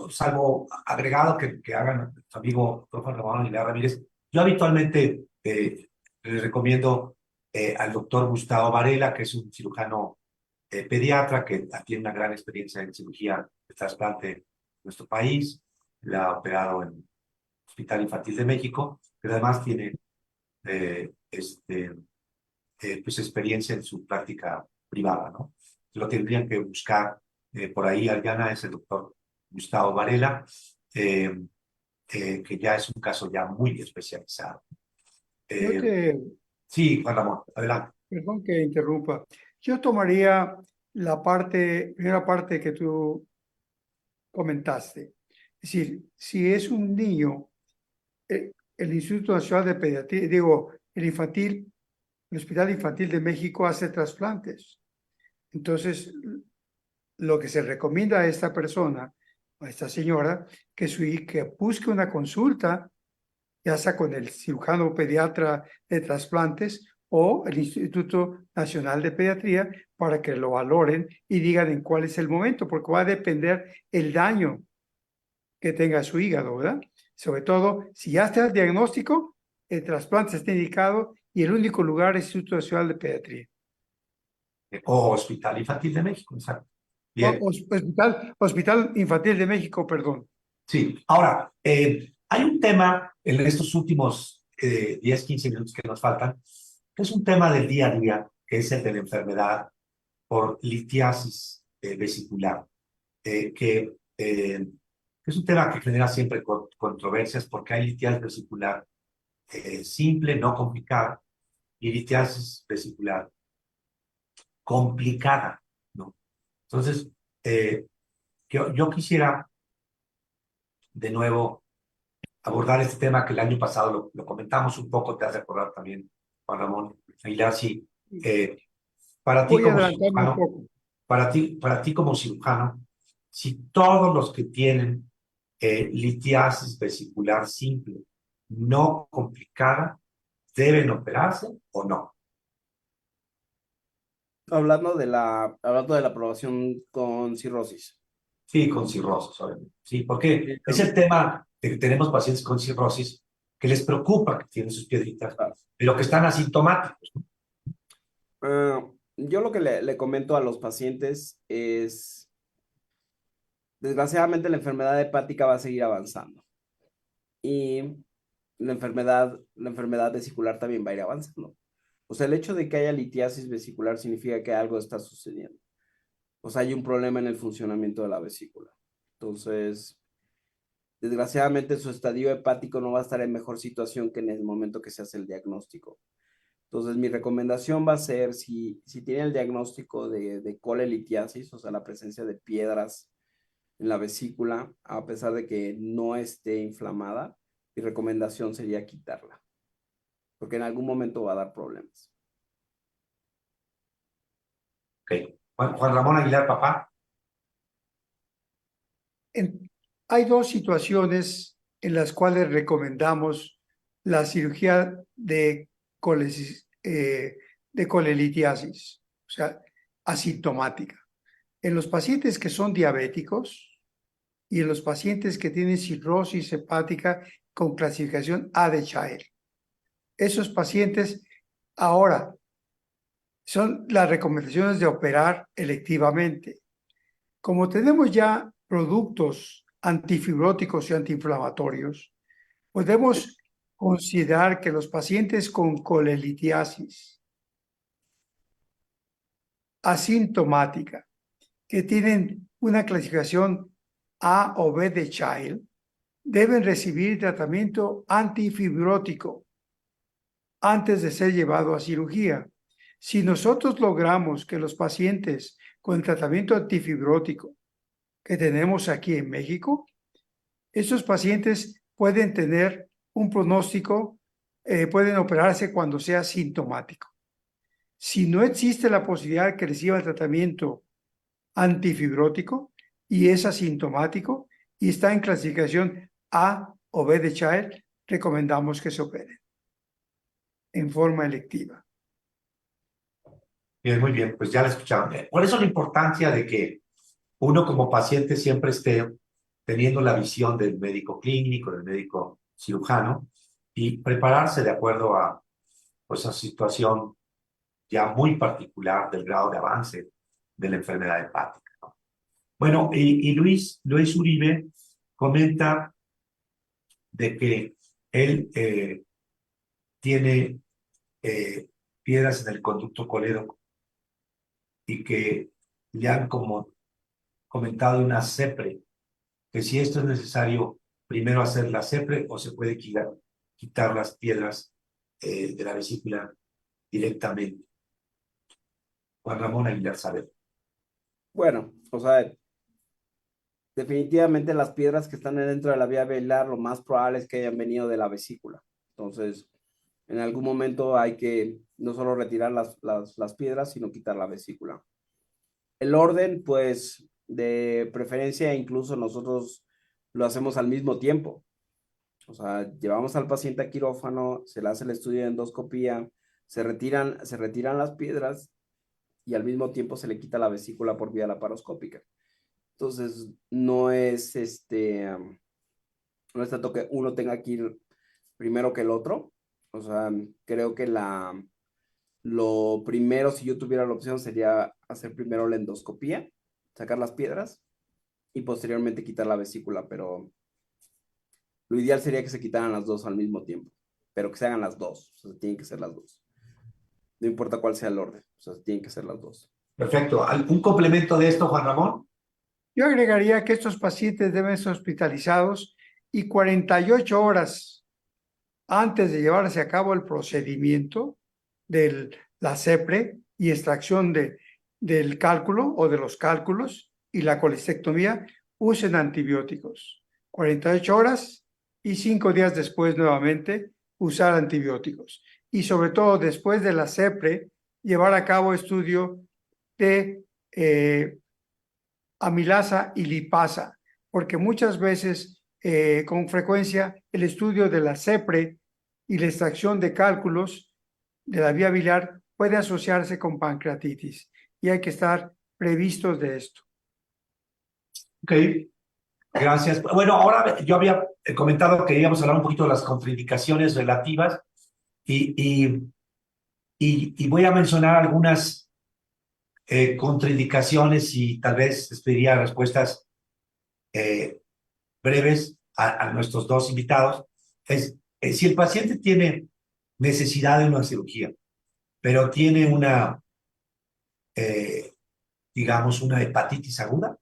salvo agregado que hagan su amigo Rafa Ramón y Lea Ramírez, yo habitualmente les recomiendo al doctor Gustavo Varela, que es un cirujano pediatra que tiene una gran experiencia en cirugía de trasplante en nuestro país, la ha operado en el Hospital Infantil de México, pero además tiene pues experiencia en su práctica privada, ¿no? Lo tendrían que buscar por ahí. Ariana es el doctor Gustavo Varela, que ya es un caso ya muy especializado. Yo te, Sí, Juan Ramón, adelante. perdón que interrumpa, yo tomaría primera parte que tú comentaste. Es decir, si es un niño, el Instituto Nacional de Pediatría, digo, el Hospital Infantil de México hace trasplantes. Entonces, lo que se recomienda a esta persona, a esta señora, que busque una consulta, ya sea con el cirujano pediatra de trasplantes o el Instituto Nacional de Pediatría, para que lo valoren y digan en cuál es el momento, porque va a depender el daño que tenga su hígado, ¿verdad? Sobre todo, si ya está el diagnóstico, el trasplante está indicado y el único lugar es el Instituto Nacional de Pediatría. O Hospital Infantil de México, exacto. Bien. Hospital Infantil de México, perdón. Sí, ahora, hay un tema en estos últimos 10, 15 minutos que nos faltan, que es un tema del día a día, que es el de la enfermedad por litiasis vesicular, que es un tema que genera siempre controversias porque hay litiasis vesicular simple, no complicada, y litiasis vesicular complicada, ¿no? Entonces, yo quisiera de nuevo abordar este tema que el año pasado lo comentamos un poco, te has de acordar también, Juan Ramón Aguilar, sí. Para ti Voy a como adelantarme un cirujano, poco. para ti como cirujano, si todos los que tienen litiasis vesicular simple, no complicada, deben operarse o no. Hablando de la aprobación con cirrosis. Sí, con cirrosis, obviamente. Sí, porque es el tema de que tenemos pacientes con cirrosis que les preocupa que tienen sus piedritas, pero que están asintomáticos, ¿no? Yo lo que le comento a los pacientes es, desgraciadamente la enfermedad hepática va a seguir avanzando y la enfermedad vesicular también va a ir avanzando. O sea, el hecho de que haya litiasis vesicular significa que algo está sucediendo. O sea, hay un problema en el funcionamiento de la vesícula. Entonces, desgraciadamente su estadio hepático no va a estar en mejor situación que en el momento que se hace el diagnóstico. Entonces, mi recomendación va a ser, si tiene el diagnóstico de colelitiasis, o sea, la presencia de piedras en la vesícula, a pesar de que no esté inflamada, mi recomendación sería quitarla, porque en algún momento va a dar problemas. Ok. Juan Ramón Aguilar, papá. Hay dos situaciones en las cuales recomendamos la cirugía de colelitiasis, o sea, asintomática. En los pacientes que son diabéticos y en los pacientes que tienen cirrosis hepática con clasificación A de Child. Esos pacientes ahora son las recomendaciones de operar electivamente. Como tenemos ya productos antifibróticos y antiinflamatorios, podemos considerar que los pacientes con colelitiasis asintomática, que tienen una clasificación A o B de Child, deben recibir tratamiento antifibrótico antes de ser llevado a cirugía. Si nosotros logramos que los pacientes con el tratamiento antifibrótico que tenemos aquí en México, estos pacientes pueden tener un pronóstico, pueden operarse cuando sea sintomático. Si no existe la posibilidad que reciba el tratamiento antifibrótico y es asintomático y está en clasificación A o B de Child, recomendamos que se operen en forma electiva. Bien, muy bien, pues ya la escucharon. Por eso la importancia de que uno como paciente siempre esté teniendo la visión del médico clínico, del médico cirujano, y prepararse de acuerdo a pues, a situación ya muy particular del grado de avance de la enfermedad hepática, ¿no? Bueno, y Luis Uribe comenta de que él tiene piedras en el conducto colédoco y que le han como comentado una CEPRE, que si esto es necesario, primero hacer la CEPRE o se puede quitar las piedras de la vesícula directamente. Juan Ramón Aguilar Saber. Bueno, o sea, definitivamente las piedras que están dentro de la vía velar, lo más probable es que hayan venido de la vesícula. Entonces, en algún momento hay que no solo retirar las piedras, sino quitar la vesícula. El orden, pues, de preferencia, incluso nosotros lo hacemos al mismo tiempo. O sea, llevamos al paciente a quirófano, se le hace el estudio de endoscopía, se retiran las piedras y al mismo tiempo se le quita la vesícula por vía laparoscópica. Entonces, no es tanto que uno tenga que ir primero que el otro. O sea, creo que lo primero, si yo tuviera la opción, sería hacer primero la endoscopía, sacar las piedras y posteriormente quitar la vesícula, pero lo ideal sería que se quitaran las dos al mismo tiempo, pero que se hagan las dos, o sea, tienen que ser las dos. No importa cuál sea el orden, o sea, tienen que ser las dos. Perfecto. ¿Algún complemento de esto, Juan Ramón? Yo agregaría que estos pacientes deben ser hospitalizados y 48 horas antes de llevarse a cabo el procedimiento de la CEPRE y extracción del cálculo o de los cálculos y la colestectomía, usen antibióticos. 48 horas y 5 días después nuevamente usar antibióticos. Y sobre todo después de la CEPRE, llevar a cabo estudio de amilasa y lipasa, porque muchas veces, con frecuencia, el estudio de la CEPRE y la extracción de cálculos de la vía biliar puede asociarse con pancreatitis y hay que estar previstos de esto. Ok, gracias. Bueno, ahora yo había comentado que íbamos a hablar un poquito de las contraindicaciones relativas y y voy a mencionar algunas contraindicaciones y tal vez les pediría respuestas eh, breves a nuestros dos invitados. Si el paciente tiene necesidad de una cirugía, pero tiene eh, digamos, una hepatitis aguda,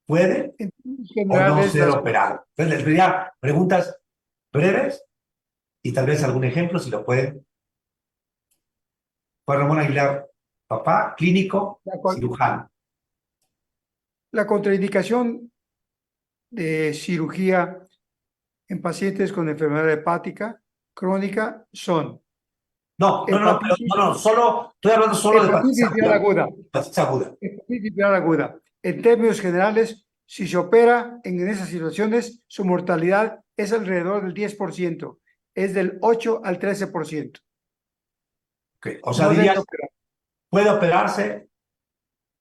¿puede En términos o no generales, ser operado? Entonces les pediría preguntas breves y tal vez algún ejemplo, si lo pueden. Juan Ramón Aguilar, papá, clínico, la, cirujano. la contraindicación de cirugía en pacientes con enfermedad hepática crónica son hepatitis, No, solo, estoy hablando solo de hepatitis hepatitis viral aguda. aguda, Hepatitis aguda. hepatitis viral aguda. En términos generales, si se opera en esas situaciones, su mortalidad es alrededor del 10%, es del 8 al 13%. Okay. O sea, No debe dirías, operar. ¿puede operarse?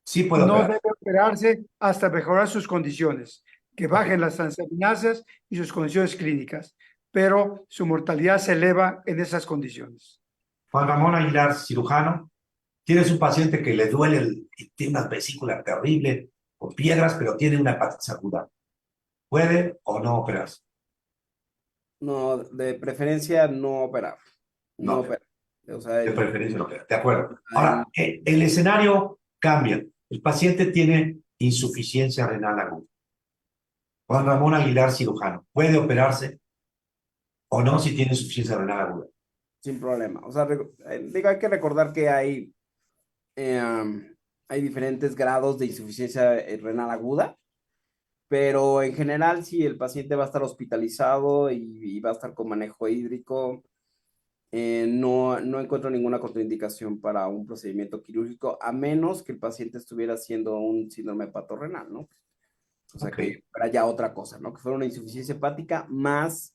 Sí puede No operar. debe operarse hasta mejorar sus condiciones, que Ok. bajen las transaminasas y sus condiciones clínicas, pero su mortalidad se eleva en esas condiciones. Juan Ramón Aguilar, cirujano, tienes un paciente que le duele, y tiene una vesícula terrible, con piedras, pero tiene una hepatitis aguda. ¿Puede o no operarse? No, de preferencia no operar. No No, operar. O sea, de preferencia no opera. De acuerdo. ahí Ahora, el escenario cambia. El paciente tiene insuficiencia renal aguda. Juan Ramón Aguilar, cirujano, ¿puede operarse o no si tiene insuficiencia renal aguda? sin problema. O sea, digo, hay que recordar que hay diferentes grados de insuficiencia renal aguda, pero en general, si el paciente va a estar hospitalizado y va a estar con manejo hídrico, no encuentro ninguna contraindicación para un procedimiento quirúrgico, a menos que el paciente estuviera haciendo un síndrome hepatorrenal, ¿no? O sea, Ok, que fuera ya otra cosa, ¿no? Que fuera una insuficiencia hepática más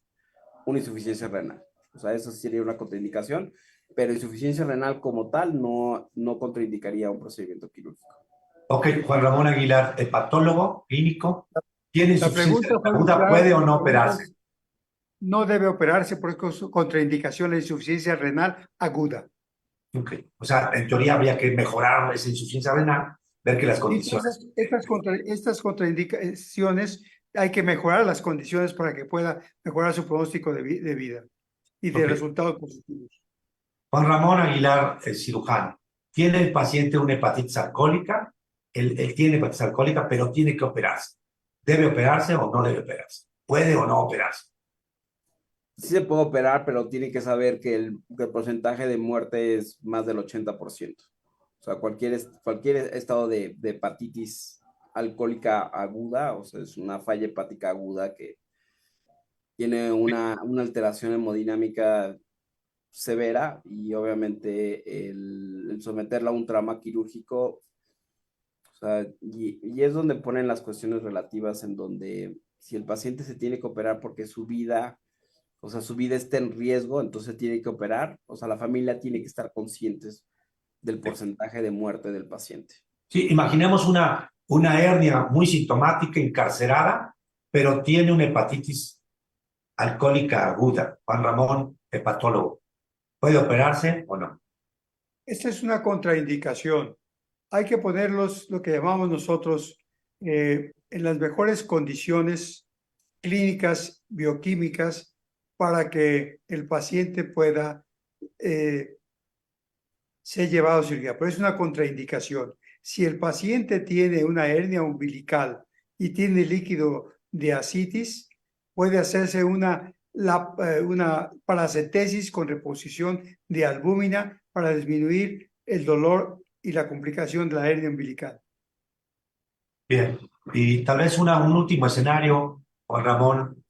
una insuficiencia renal. O sea, eso sí sería una contraindicación, pero insuficiencia renal como tal no contraindicaría un procedimiento quirúrgico. ok, Juan Ramón Aguilar, hepatólogo, clínico, tiene La insuficiencia pregunta renal fue muy aguda, clara. ¿puede o La no pregunta operarse? es, no debe operarse porque es contraindicación la insuficiencia renal aguda. Ok, o sea, en teoría habría que mejorar esa insuficiencia renal, ver que las Y todas condiciones. estas contraindicaciones hay que mejorar las condiciones para que pueda mejorar su pronóstico de vida y de Ok, resultados positivos. Juan Ramón Aguilar, el cirujano, tiene el paciente una hepatitis alcohólica, él tiene hepatitis alcohólica, pero tiene que operarse. ¿Debe operarse o no debe operarse? ¿Puede o no operarse? Sí se puede operar, pero tiene que saber que el porcentaje de muerte es más del 80%. O sea, cualquier estado de hepatitis alcohólica aguda, o sea, es una falla hepática aguda que tiene una alteración hemodinámica severa y obviamente el someterla a un trauma quirúrgico, o sea, y es donde ponen las cuestiones relativas en donde si el paciente se tiene que operar porque su vida, o sea, su vida está en riesgo, entonces tiene que operar, o sea, la familia tiene que estar conscientes del porcentaje de muerte del paciente. Sí, imaginemos una hernia muy sintomática, encarcerada, pero tiene una hepatitis alcohólica aguda. Juan Ramón, hepatólogo, ¿puede operarse o no? Esta es una contraindicación. Hay que ponerlos, lo que llamamos nosotros, en las mejores condiciones clínicas, bioquímicas, para que el paciente pueda ser llevado a cirugía. Pero es una contraindicación. Si el paciente tiene una hernia umbilical y tiene líquido de ascitis, puede hacerse una paracentesis con reposición de albúmina para disminuir el dolor y la complicación de la hernia umbilical. Bien, y tal vez un último escenario, Juan Ramón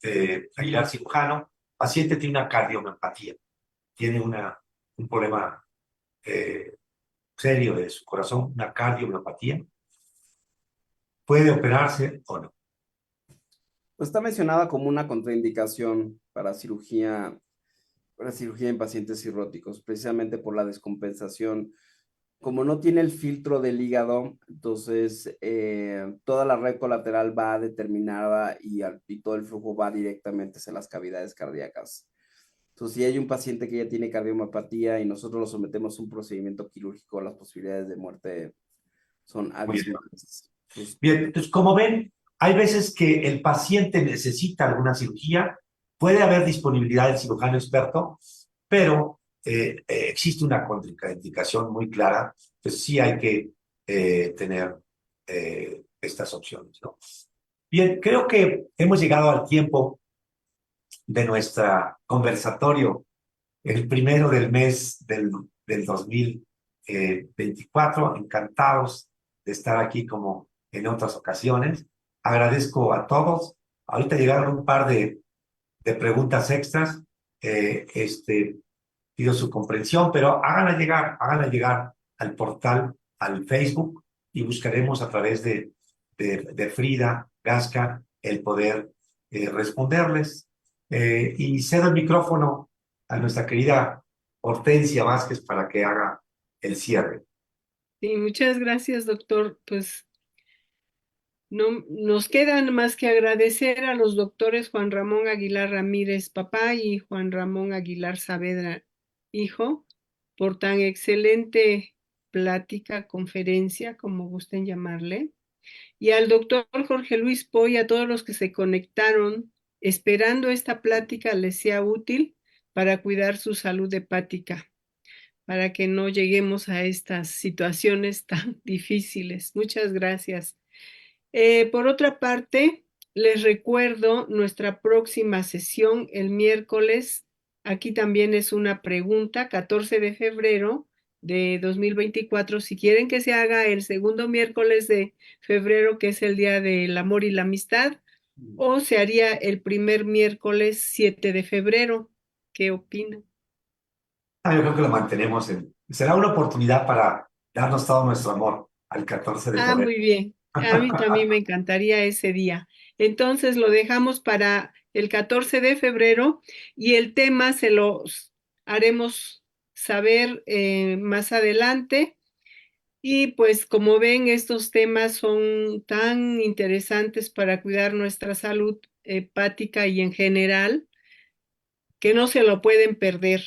Aguilar, cirujano, paciente tiene una cardiomiopatía, tiene un problema serio de su corazón, una cardiomiopatía, ¿puede operarse o no? Pues está mencionada como una contraindicación para cirugía en pacientes cirróticos, precisamente por la descompensación. Como no tiene el filtro del hígado, entonces toda la red colateral va determinada y todo el flujo va directamente hacia las cavidades cardíacas. Entonces, si hay un paciente que ya tiene cardiomapatía y nosotros lo sometemos a un procedimiento quirúrgico, las posibilidades de muerte son Muy bien. abismales. Pues, Bien, entonces, como ven, hay veces que el paciente necesita alguna cirugía, puede haber disponibilidad del cirujano experto, pero existe una contraindicación muy clara, pues sí hay que tener estas opciones, ¿no? Bien, creo que hemos llegado al tiempo de nuestro conversatorio, el primero del mes del 2024. Encantados de estar aquí como en otras ocasiones. Agradezco a todos. Ahorita llegaron un par de preguntas extras. Pido su comprensión, pero háganla llegar al portal, al Facebook, y buscaremos a través de Frida Gasca el poder responderles. Y cedo el micrófono a nuestra querida Hortensia Vázquez para que haga el cierre. Sí, muchas gracias, doctor. Pues no nos quedan más que agradecer a los doctores Juan Ramón Aguilar Ramírez, papá, y Juan Ramón Aguilar Saavedra, hijo, por tan excelente plática, conferencia, como gusten llamarle, y al doctor Jorge Luis Poy, a todos los que se conectaron, esperando esta plática les sea útil para cuidar su salud hepática, para que no lleguemos a estas situaciones tan difíciles. Muchas gracias. Por otra parte, les recuerdo nuestra próxima sesión el miércoles. Aquí también es una pregunta, 14 de febrero de 2024. Si quieren que se haga el segundo miércoles de febrero, que es el Día del Amor y la Amistad, o se haría el primer miércoles 7 de febrero. ¿Qué opinan? Yo creo que lo mantenemos será una oportunidad para darnos todo nuestro amor al 14 de Ah, febrero. muy bien. A mí también me encantaría ese día. Entonces lo dejamos para el 14 de febrero y el tema se los haremos saber más adelante. Y pues como ven, estos temas son tan interesantes para cuidar nuestra salud hepática y en general que no se lo pueden perder.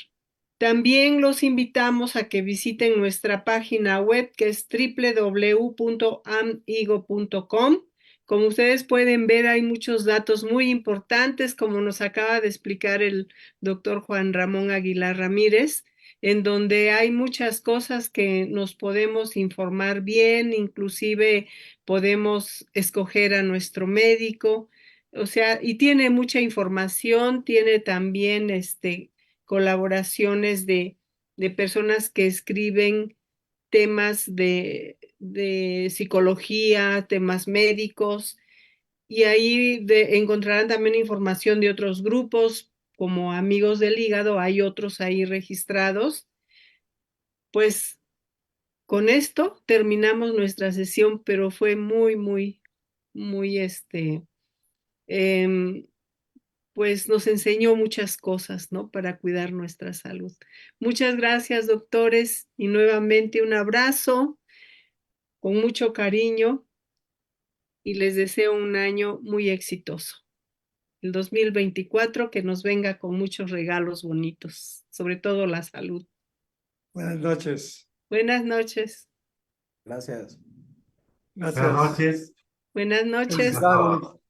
También los invitamos a que visiten nuestra página web, que es www.amigo.com. Como ustedes pueden ver, hay muchos datos muy importantes, como nos acaba de explicar el doctor Juan Ramón Aguilar Ramírez, en donde hay muchas cosas que nos podemos informar bien, inclusive podemos escoger a nuestro médico. O sea, y tiene mucha información, tiene también colaboraciones de personas que escriben temas de psicología, temas médicos, y ahí encontrarán también información de otros grupos, como Amigos del Hígado, hay otros ahí registrados. Pues con esto terminamos nuestra sesión, pero fue muy, muy, muy, em, pues nos enseñó muchas cosas, ¿no? Para cuidar nuestra salud. Muchas gracias, doctores, y nuevamente un abrazo con mucho cariño y les deseo un año muy exitoso. El 2024 que nos venga con muchos regalos bonitos, sobre todo la salud. Buenas noches. Buenas noches. gracias. Buenas Gracias. noches. Buenas noches. Gracias a todos.